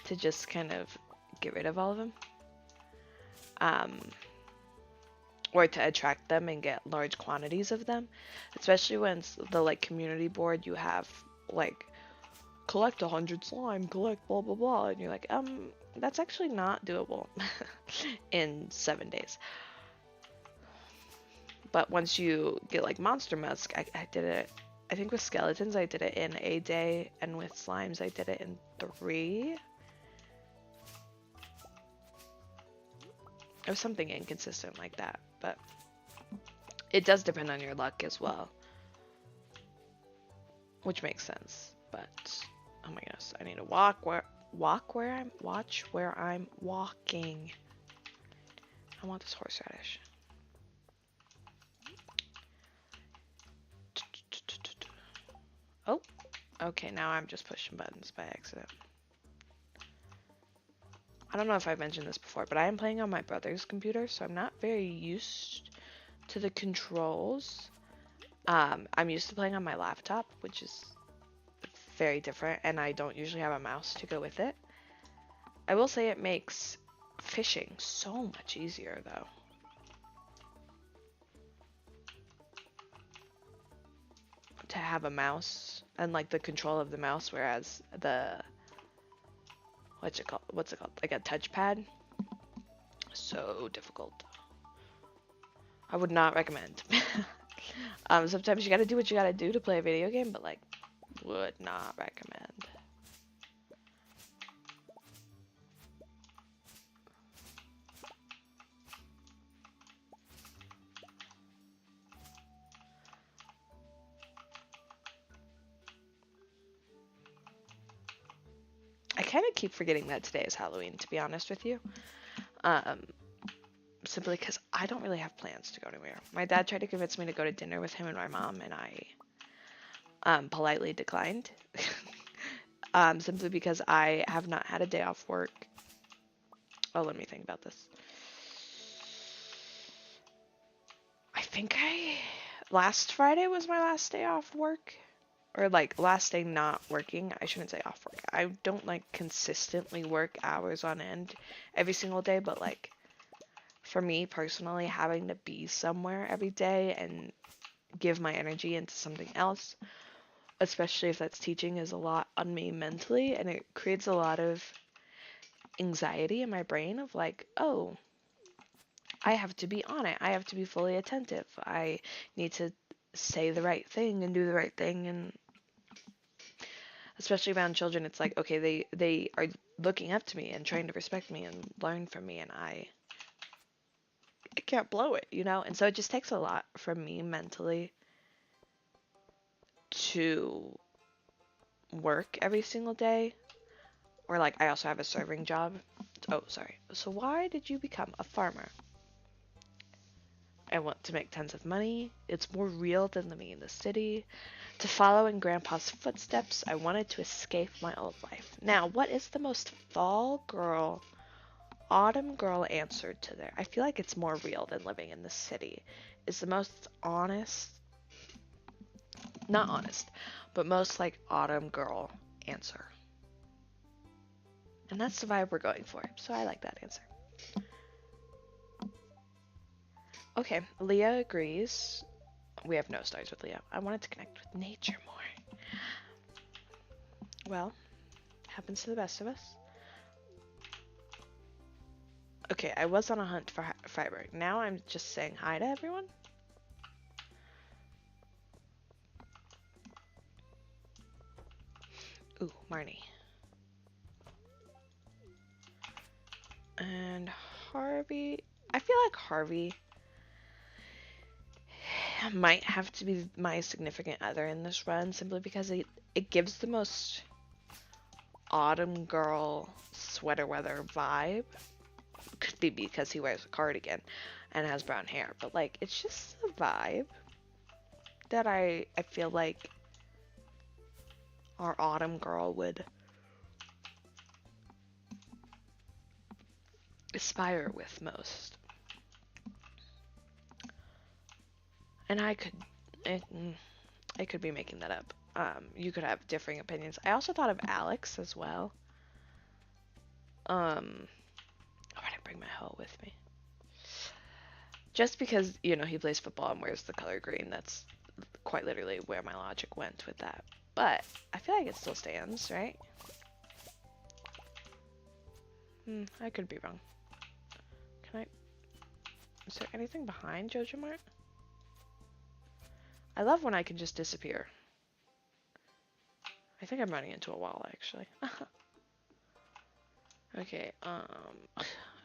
to just kind of get rid of all of them, or to attract them and get large quantities of them, especially when the like community board you have like collect 100 slime, collect blah blah blah, and you're like, that's actually not doable in 7 days. But once you get like monster musk, I did it, I think with skeletons I did it in a day, and with slimes I did it in 3. It was something inconsistent like that, but it does depend on your luck as well, which makes sense. But oh my goodness, I need to watch where I'm walking. I want this horseradish. Oh, okay, now I'm just pushing buttons by accident. I don't know if I've mentioned this before, but I am playing on my brother's computer, so I'm not very used to the controls. I'm used to playing on my laptop, which is very different, and I don't usually have a mouse to go with it. I will say it makes fishing so much easier, though. To have a mouse and like the control of the mouse, whereas the what's it called? Like a touchpad. So difficult. I would not recommend. Sometimes you gotta do what you gotta do to play a video game, but like, would not recommend. I kind of keep forgetting that today is Halloween, to be honest with you. Um, Simply because I don't really have plans to go anywhere. My dad tried to convince me to go to dinner with him and my mom, and I politely declined. Simply because I have not had a day off work. Oh, let me think about this. I think last Friday was my last day off work. Or like last day not working. I shouldn't say off work. I don't like consistently work hours on end every single day, but like for me personally, having to be somewhere every day and give my energy into something else, especially if that's teaching, is a lot on me mentally, and it creates a lot of anxiety in my brain of like, oh, I have to be on it. I have to be fully attentive. I need to say the right thing and do the right thing, and especially around children, it's like, okay, they are looking up to me and trying to respect me and learn from me, and I can't blow it, you know? And so it just takes a lot from me mentally to work every single day. Or like I also have a serving job. Oh, sorry. So why did you become a farmer? I want to make tons of money. It's more real than living in the city. To follow in Grandpa's footsteps, I wanted to escape my old life. Now, what is the most fall girl, autumn girl answer to there? I feel like it's more real than living in the city. Is the most honest, not honest, but most like autumn girl answer. And that's the vibe we're going for. So I like that answer. Okay, Leah agrees. We have no stars with Leah. I wanted to connect with nature more. Well, happens to the best of us. Okay, I was on a hunt for fiber. Now I'm just saying hi to everyone. Ooh, Marnie. And Harvey. I feel like Harvey might have to be my significant other in this run simply because it gives the most autumn girl sweater weather vibe. Could be because he wears a cardigan and has brown hair, but like it's just a vibe that I feel like our autumn girl would aspire with most. And I could be making that up. You could have differing opinions. I also thought of Alex as well. Why did I bring my hoe with me? Just because, you know, he plays football and wears the color green. That's quite literally where my logic went with that. But I feel like it still stands, right? I could be wrong. Is there anything behind Jojo Mart? I love when I can just disappear. I think I'm running into a wall, actually. Okay, I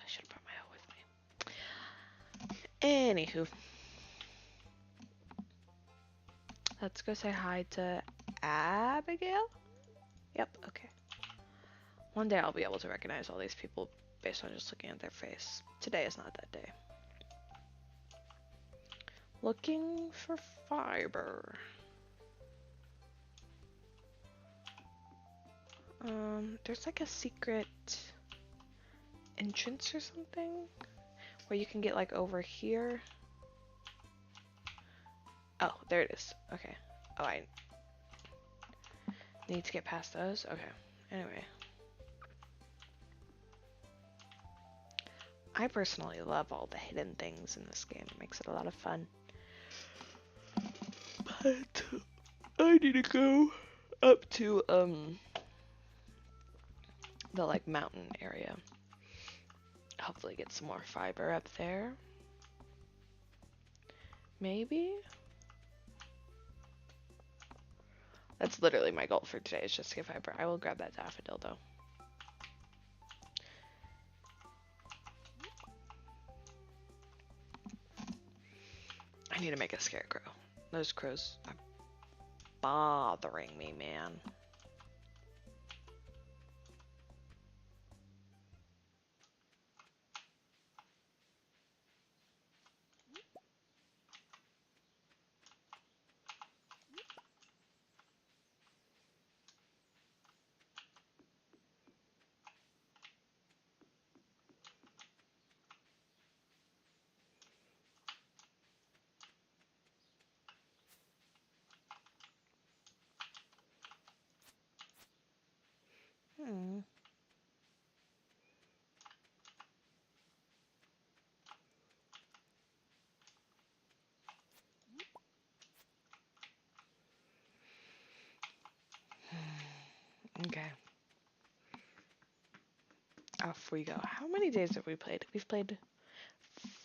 should have brought my hoe with me. Anywho. Let's go say hi to Abigail? Yep, okay. One day I'll be able to recognize all these people based on just looking at their face. Today is not that day. Looking for fiber. There's like a secret entrance or something where you can get like over here. Oh, there it is. Okay. Oh, I need to get past those. Okay. Anyway. I personally love all the hidden things in this game. It makes it a lot of fun. But I need to go up to the like mountain area. Hopefully get some more fiber up there. Maybe? That's literally my goal for today, is just to get fiber. I will grab that daffodil though. I need to make a scarecrow. Those crows are bothering me, man. Hmm. Okay. Off we go. How many days have we played? We've played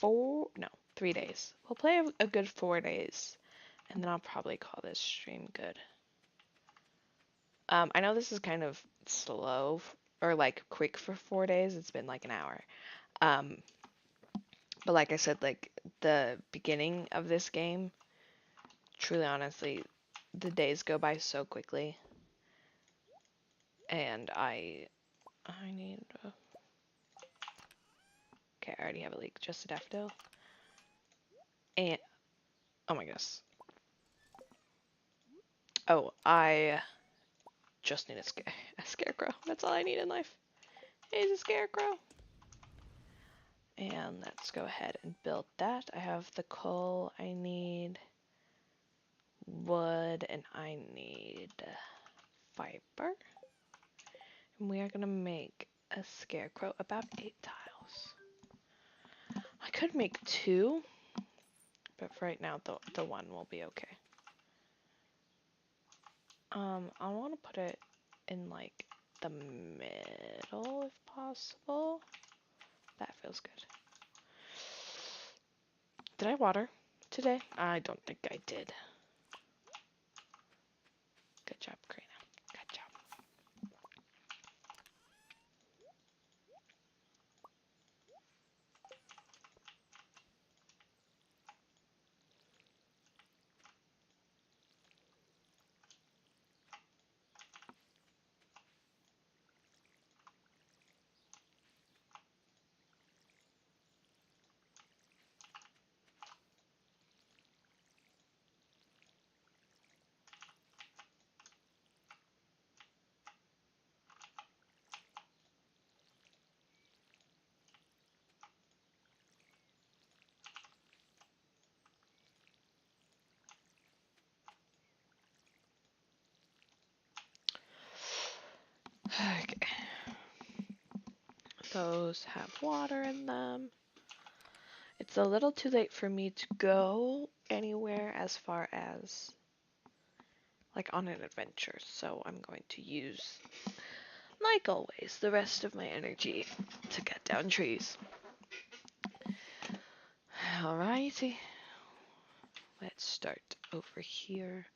3 days. We'll play a good 4 days, and then I'll probably call this stream good. I know this is kind of slow, or like quick for 4 days. It's been like an hour. Um, but like I said, like the beginning of this game, truly honestly, the days go by so quickly. And I need, okay, I already have a leek, just a daffodil. And, oh my goodness. Oh, I just need a scarecrow. That's all I need in life. Is a scarecrow. And let's go ahead and build that. I have the coal, I need wood, and I need fiber. And we are gonna make a scarecrow about 8 tiles. I could make 2, but for right now the 1 will be okay. I want to put it in like the middle if possible. That feels good. Did I water today? I don't think I did. Good job, Karina. Good job. Okay. Those have water in them. It's a little too late for me to go anywhere as far as like on an adventure, so I'm going to use, like always, the rest of my energy to cut down trees. Alrighty. Let's start over here.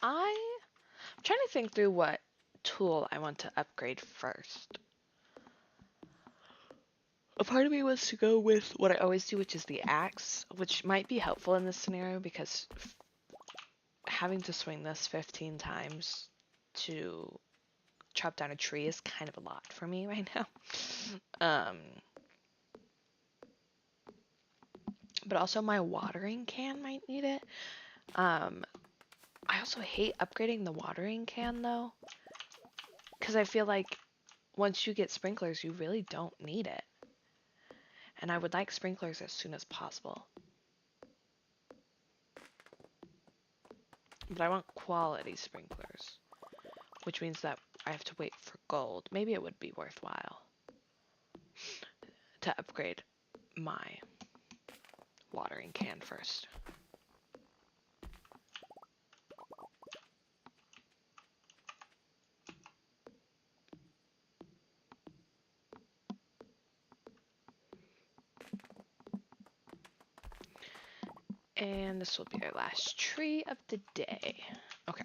I'm trying to think through what tool I want to upgrade first. A part of me wants to go with what I always do, which is the axe, which might be helpful in this scenario because having to swing this 15 times to chop down a tree is kind of a lot for me right now. but also my watering can might need it. I also hate upgrading the watering can though, because I feel like once you get sprinklers, you really don't need it. And I would like sprinklers as soon as possible. But I want quality sprinklers, which means that I have to wait for gold. Maybe it would be worthwhile to upgrade my watering can first. And this will be our last tree of the day. Okay.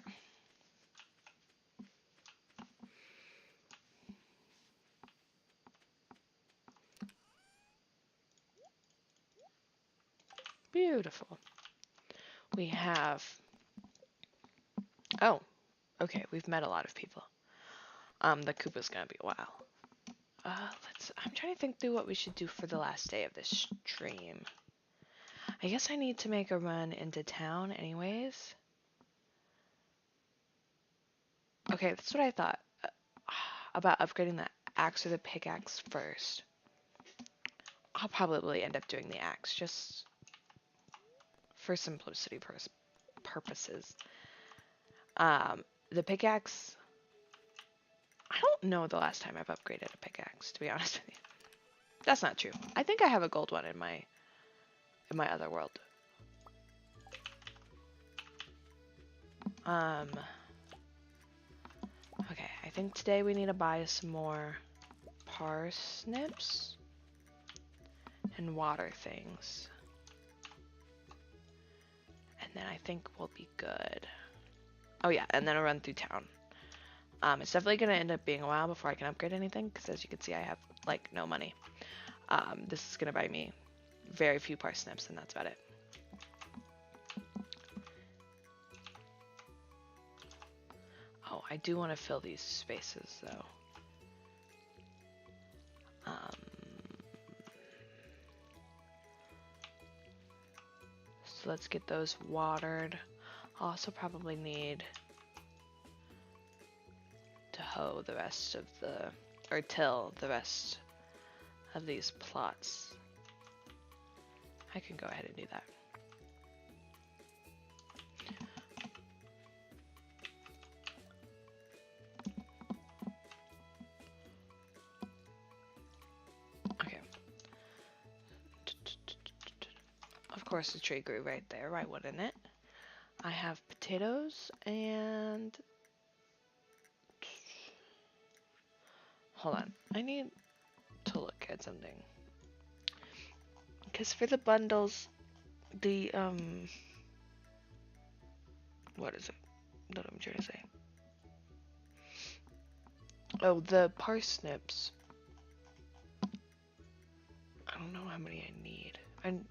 Beautiful. We have... Oh, okay, we've met a lot of people. The Koopa's gonna be a while. I'm trying to think through what we should do for the last day of this stream. I guess I need to make a run into town anyways. Okay, that's what I thought about upgrading the axe or the pickaxe first. I'll probably end up doing the axe just for simplicity purposes. The pickaxe, I don't know the last time I've upgraded a pickaxe, to be honest with you. That's not true. I think I have a gold one in my other world. Okay, I think today we need to buy some more parsnips and water things. And then I think we'll be good. Oh yeah, and then I'll run through town. It's definitely gonna end up being a while before I can upgrade anything, because as you can see, I have like no money. This is gonna buy me very few parsnips, and that's about it. Oh, I do want to fill these spaces though. So let's get those watered. I'll also probably need to hoe the rest of or till the rest of these plots. I can go ahead and do that. Okay. Of course the tree grew right there, why wouldn't it? I have potatoes and... Hold on, I need to look at something. Because for the bundles, the, what is it that I'm trying to say? Oh, the parsnips. I don't know how many I need.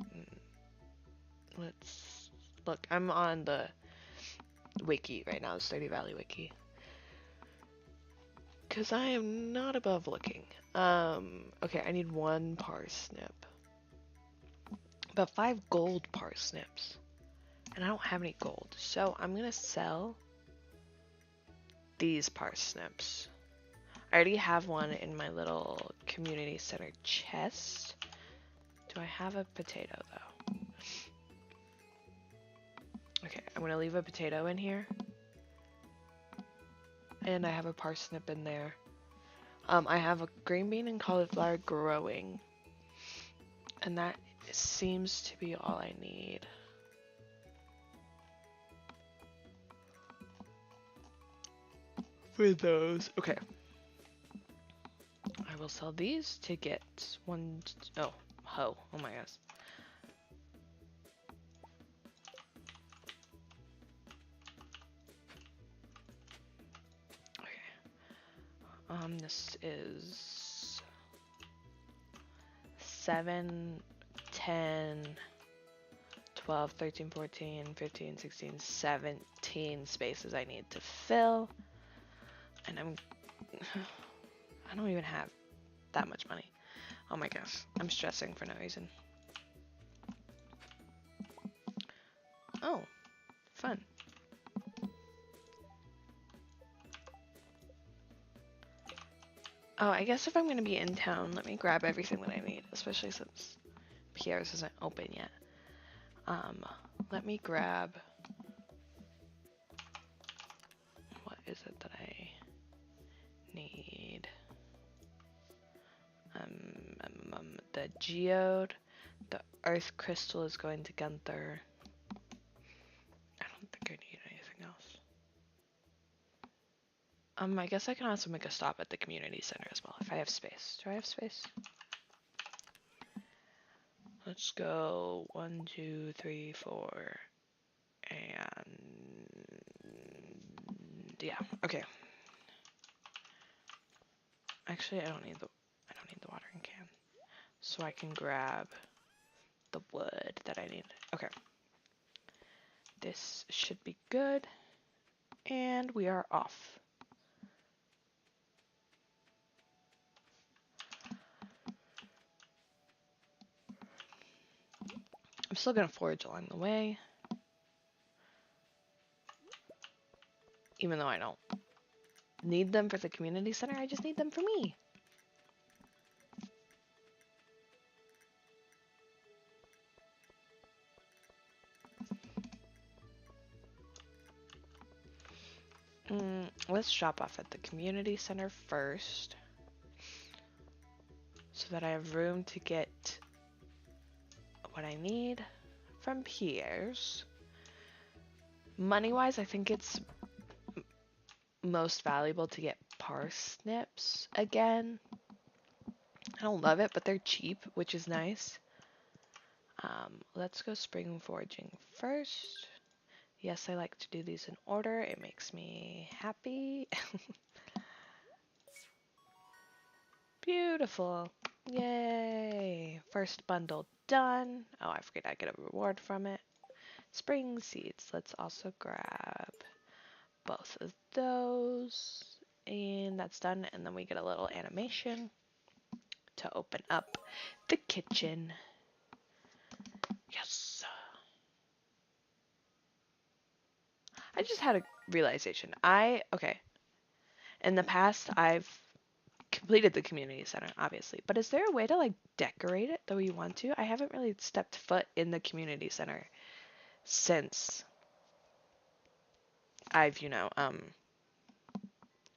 Let's look. I'm on the wiki right now, the Stardew Valley wiki. Because I am not above looking. Okay, I need 1 parsnip. But 5 gold parsnips. And I don't have any gold. So I'm gonna sell these parsnips. I already have one in my little community center chest. Do I have a potato though? Okay, I'm gonna leave a potato in here. And I have a parsnip in there. I have a green bean and cauliflower growing. And that seems to be all I need. For those. Okay. I will sell these to get one... Oh, hoe. Oh my gosh. This is 7, 10, 12, 13, 14, 15, 16, 17 spaces I need to fill. And I don't even have that much money. Oh my gosh, I'm stressing for no reason. Oh, fun. Oh, I guess if I'm going to be in town, let me grab everything that I need, especially since Pierre's isn't open yet. Let me grab... What is it that I need? The geode. The earth crystal is going to Gunther. I don't think I need anything else. I guess I can also make a stop at the community center as well, if I have space. Do I have space? Let's go 1, 2, 3, 4, and yeah, okay. Actually, I don't need the watering can, so I can grab the wood that I need. Okay, this should be good, and we are off. I'm still gonna forage along the way, even though I don't need them for the community center. I just need them for me. Let's shop off at the community center first, so that I have room to get what I need from Pierre's. Money-wise, I think it's most valuable to get parsnips again. I don't love it, but they're cheap, which is nice. Let's go spring foraging first. Yes, I like to do these in order. It makes me happy. Beautiful. Yay. First bundle done. Oh, I forget I get a reward from it. Spring seeds. Let's also grab both of those. And that's done. And then we get a little animation to open up the kitchen. Yes. I just had a realization. Okay. In the past, I've completed the community center, obviously. But is there a way to, like, decorate it the way you want to? I haven't really stepped foot in the community center since I've, what am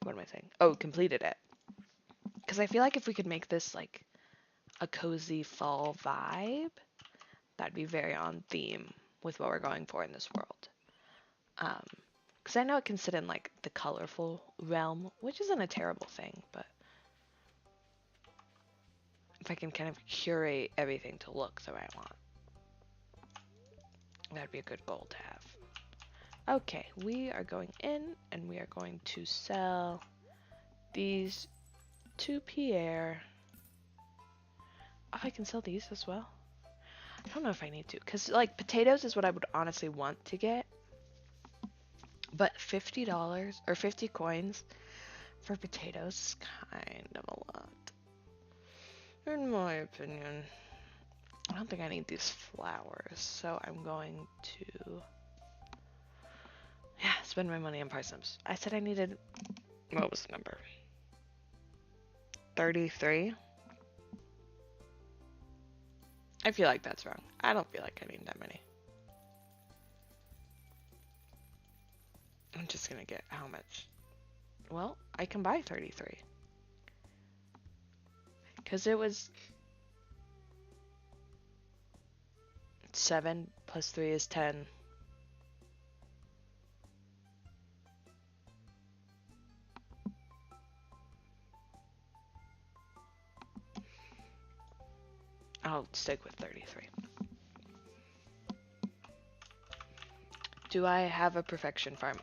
I saying? Oh, completed it. Because I feel like if we could make this, like, a cozy fall vibe, that'd be very on theme with what we're going for in this world. Because I know it can sit in, like, the colorful realm, which isn't a terrible thing, but if I can kind of curate everything to look the way I want, that'd be a good goal to have. Okay, we are going in, and we are going to sell these to Pierre. Oh, I can sell these as well? I don't know if I need to, because, like, potatoes is what I would honestly want to get. But $50 or 50 coins for potatoes is kind of a lot, in my opinion. I don't think I need these flowers, so I'm going to, yeah, spend my money on parsnips. I said I needed, what was the number? 33? I feel like that's wrong. I don't feel like I need that many. I'm just gonna get how much? Well, I can buy 33. Because it was 7 plus 3 is 10. I'll stick with 33. Do I have a perfection farm?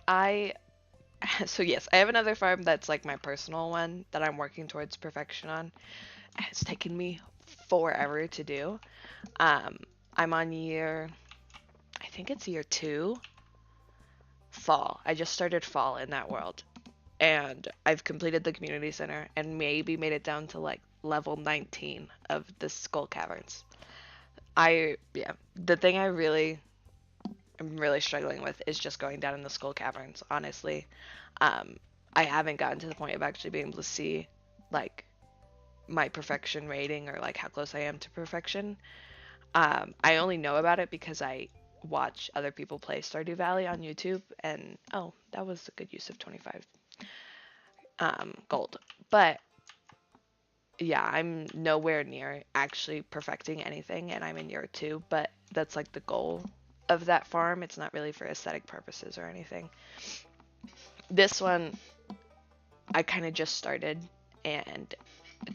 So yes, I have another farm that's like my personal one that I'm working towards perfection on. It's taken me forever to do. I'm on I think it's year 2, fall. I just started fall in that world. And I've completed the community center and maybe made it down to like level 19 of the skull caverns. The thing I really I'm really struggling with is just going down in the skull caverns, honestly. Um, I haven't gotten to the point of actually being able to see like my perfection rating or like how close I am to perfection. I only know about it because I watch other people play Stardew Valley on YouTube, and oh, that was a good use of 25 gold. But yeah, I'm nowhere near actually perfecting anything, and I'm in year 2, but that's like the goal of that farm. It's not really for aesthetic purposes or anything. This one, I kind of just started and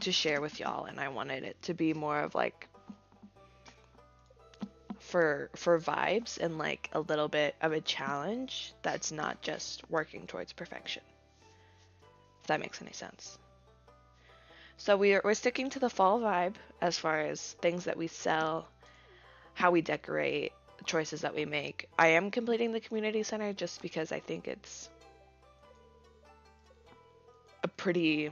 to share with y'all, and I wanted it to be more of like for vibes and like a little bit of a challenge that's not just working towards perfection. If that makes any sense. So we're sticking to the fall vibe as far as things that we sell, how we decorate, choices that we make. I am completing the community center just because I think it's a pretty,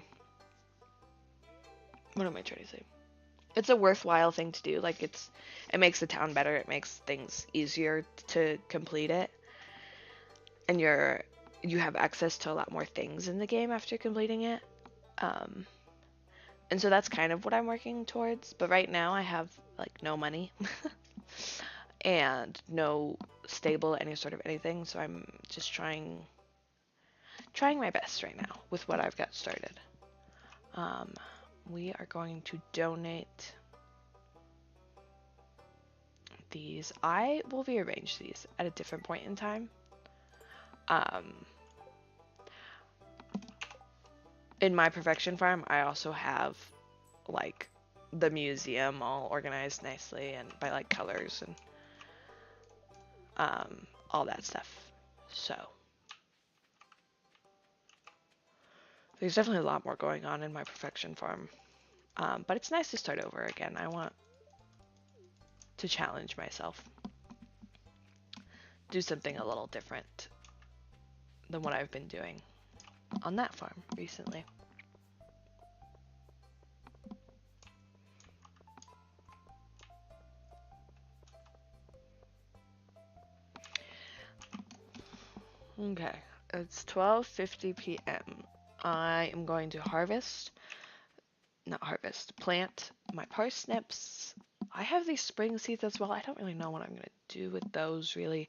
what am I trying to say? It's a worthwhile thing to do. Like it makes the town better. It makes things easier to complete it. And you have access to a lot more things in the game after completing it. Um, and so that's kind of what I'm working towards. But right now I have like no money and no stable any sort of anything. So I'm just trying my best right now with what I've got started. Um, we are going to donate these. I will rearrange these at a different point in time. Um, in my perfection farm, I also have like the museum all organized nicely and by like colors and all that stuff. So there's definitely a lot more going on in my perfection farm. But it's nice to start over again. I want to challenge myself. Do something a little different than what I've been doing on that farm recently. Okay, it's 12:50 p.m. I am going to plant my parsnips. I have these spring seeds as well. I don't really know what I'm going to do with those really.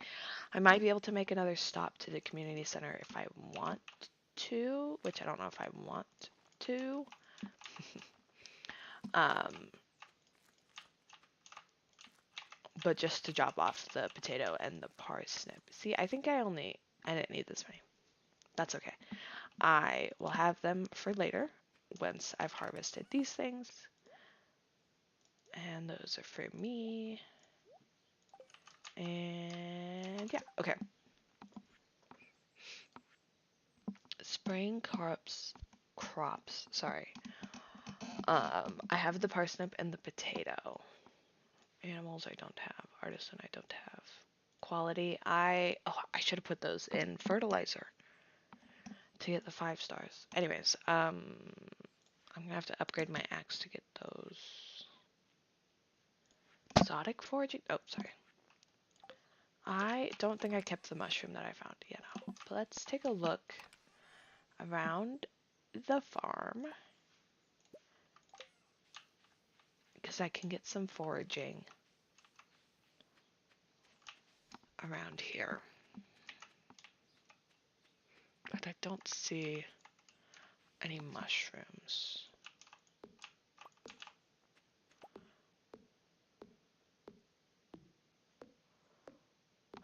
I might be able to make another stop to the community center if I want to, which I don't know if I want to. But just to drop off the potato and the parsnip. See, I think I didn't need this many. That's okay. I will have them for later once I've harvested these things. And those are for me. And yeah, okay. Spring crops, sorry. I have the parsnip and the potato. Animals I don't have. Artisan I don't have. Quality I should have put those in fertilizer to get the 5 stars. Anyways, I'm gonna have to upgrade my axe to get those. Exotic foraging? Oh, sorry. I don't think I kept the mushroom that I found yet. But let's take a look around the farm. Because I can get some foraging around here. But I don't see any mushrooms.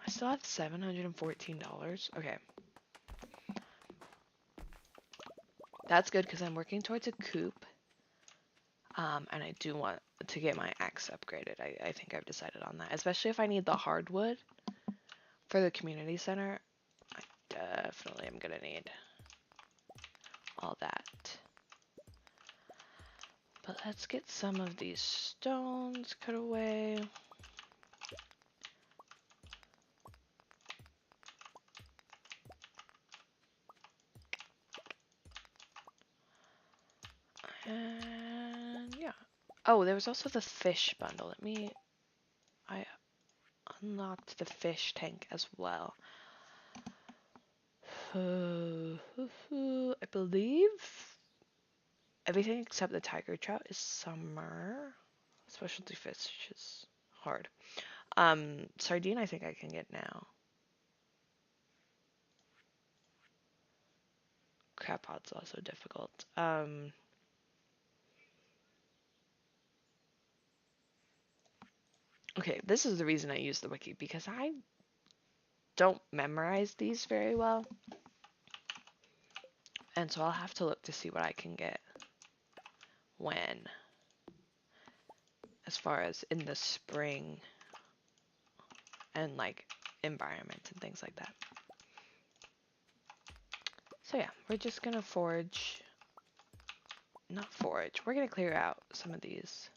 I still have $714. Okay. That's good because I'm working towards a coop. And I do want to get my axe upgraded. I think I've decided on that. Especially if I need the hardwood for the community center. I definitely am going to need all that. But let's get some of these stones cut away. And yeah. Oh, there was also the fish bundle. I unlocked the fish tank as well. I believe everything except the tiger trout is summer. Specialty fish is hard. Sardine I think I can get now. Crab pot's also difficult. Okay, this is the reason I use the wiki, because I don't memorize these very well. And so I'll have to look to see what I can get when, as far as in the spring and like environment and things like that. So yeah, we're just gonna forage, not forage, we're gonna clear out some of these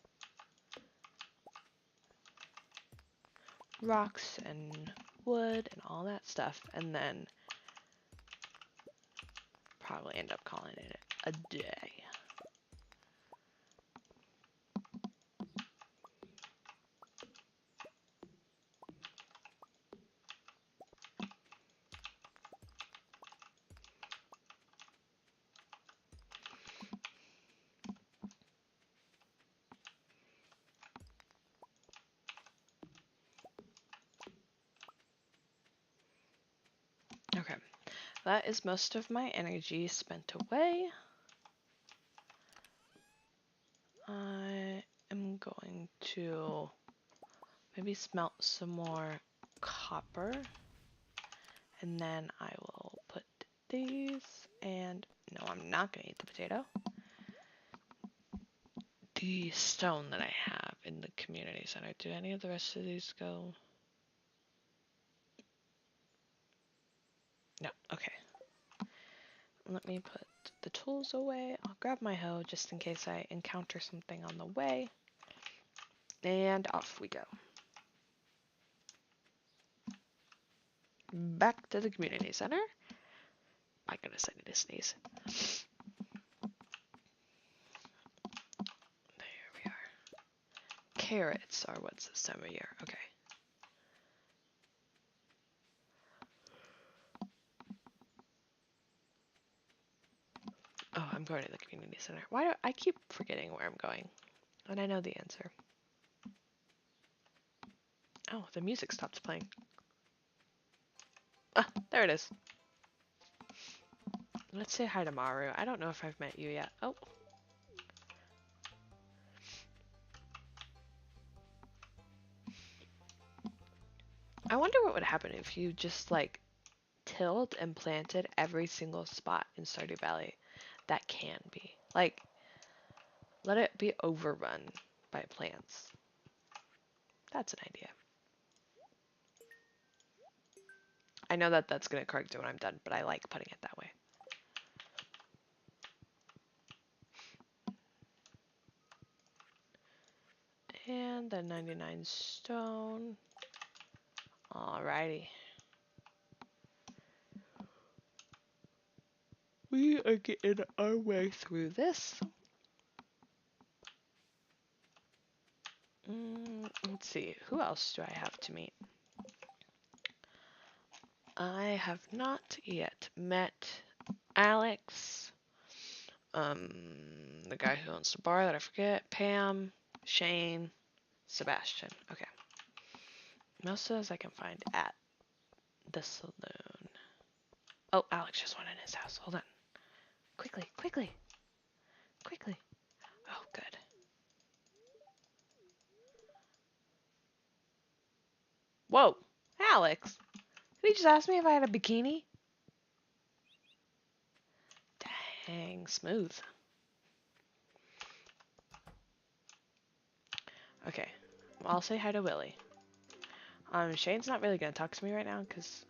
rocks and wood and all that stuff, and then probably end up calling it a day. Okay, that is most of my energy spent away. I am going to maybe smelt some more copper, and then I will put these, and no, I'm not going to eat the potato. The stone that I have in the community center, do any of the rest of these go? No, okay. Let me put the tools away. I'll grab my hoe just in case I encounter something on the way. And off we go. Back to the community center. My goodness, I need to sneeze. There we are. Carrots are what's this time of year. Okay. Oh, I'm going to the community center. Why do I keep forgetting where I'm going? And I know the answer. Oh, the music stopped playing. Ah, there it is. Let's say hi to Maru. I don't know if I've met you yet. Oh. I wonder what would happen if you just like tilled and planted every single spot in Stardew Valley that can be. Like, let it be overrun by plants. That's an idea. I know that that's going to correct it when I'm done, but I like putting it that way. And the 99 stone. Alrighty. We are getting our way through this. Let's see. Who else do I have to meet? I have not yet met Alex. The guy who owns the bar that I forget. Pam. Shane. Sebastian. Okay. Most of those I can find at the saloon. Oh, Alex just went in his house. Hold on. Quickly, quickly, quickly. Oh, good. Whoa, Alex. Did he just ask me if I had a bikini? Dang, smooth. Okay, well, I'll say hi to Willie. Shane's not really gonna talk to me right now because,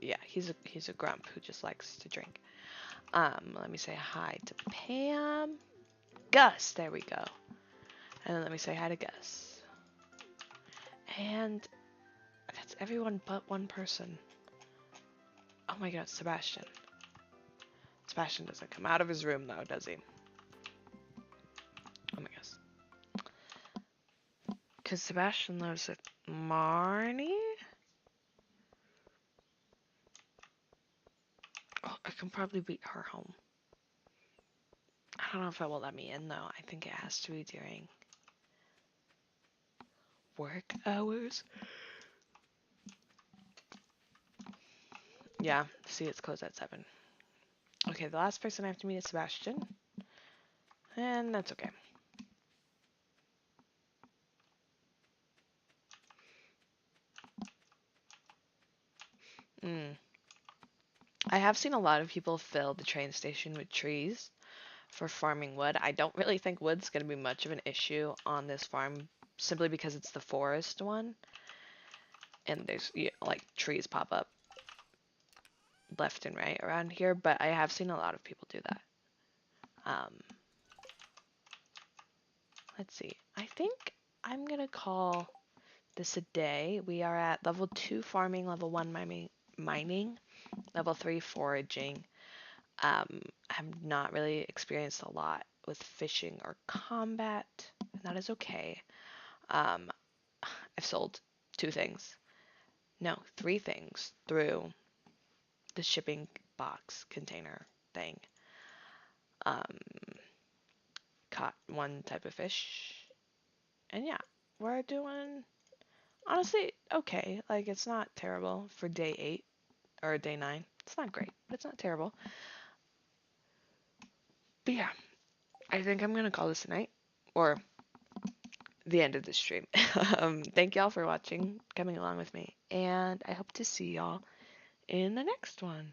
yeah, he's a grump who just likes to drink. Let me say hi to Pam. Gus, there we go. And then let me say hi to Gus. And that's everyone but one person. Oh my god, Sebastian. Sebastian doesn't come out of his room though, does he? Oh my gosh. Because Sebastian lives at Marnie? Oh, I can probably beat her home. I don't know if it will let me in though. I think it has to be during work hours. Yeah, see, it's closed at 7. Okay, the last person I have to meet is Sebastian. And that's okay. I have seen a lot of people fill the train station with trees for farming wood. I don't really think wood's going to be much of an issue on this farm simply because it's the forest one. And there's like trees pop up left and right around here, but I have seen a lot of people do that. Let's see. I think I'm going to call this a day. We are at level 2 farming, level 1 mining, level 3 foraging. I have not really experienced a lot with fishing or combat, and that is okay. Um, I've sold 2 things. No, 3 things through the shipping box container thing. Um, Caught 1 type of fish. And yeah, we're doing honestly okay. Like it's not terrible for day 8 or day 9. It's not great, but it's not terrible. But yeah, I think I'm gonna call this a night or the end of the stream. Thank y'all for watching, coming along with me, and I hope to see y'all in the next one.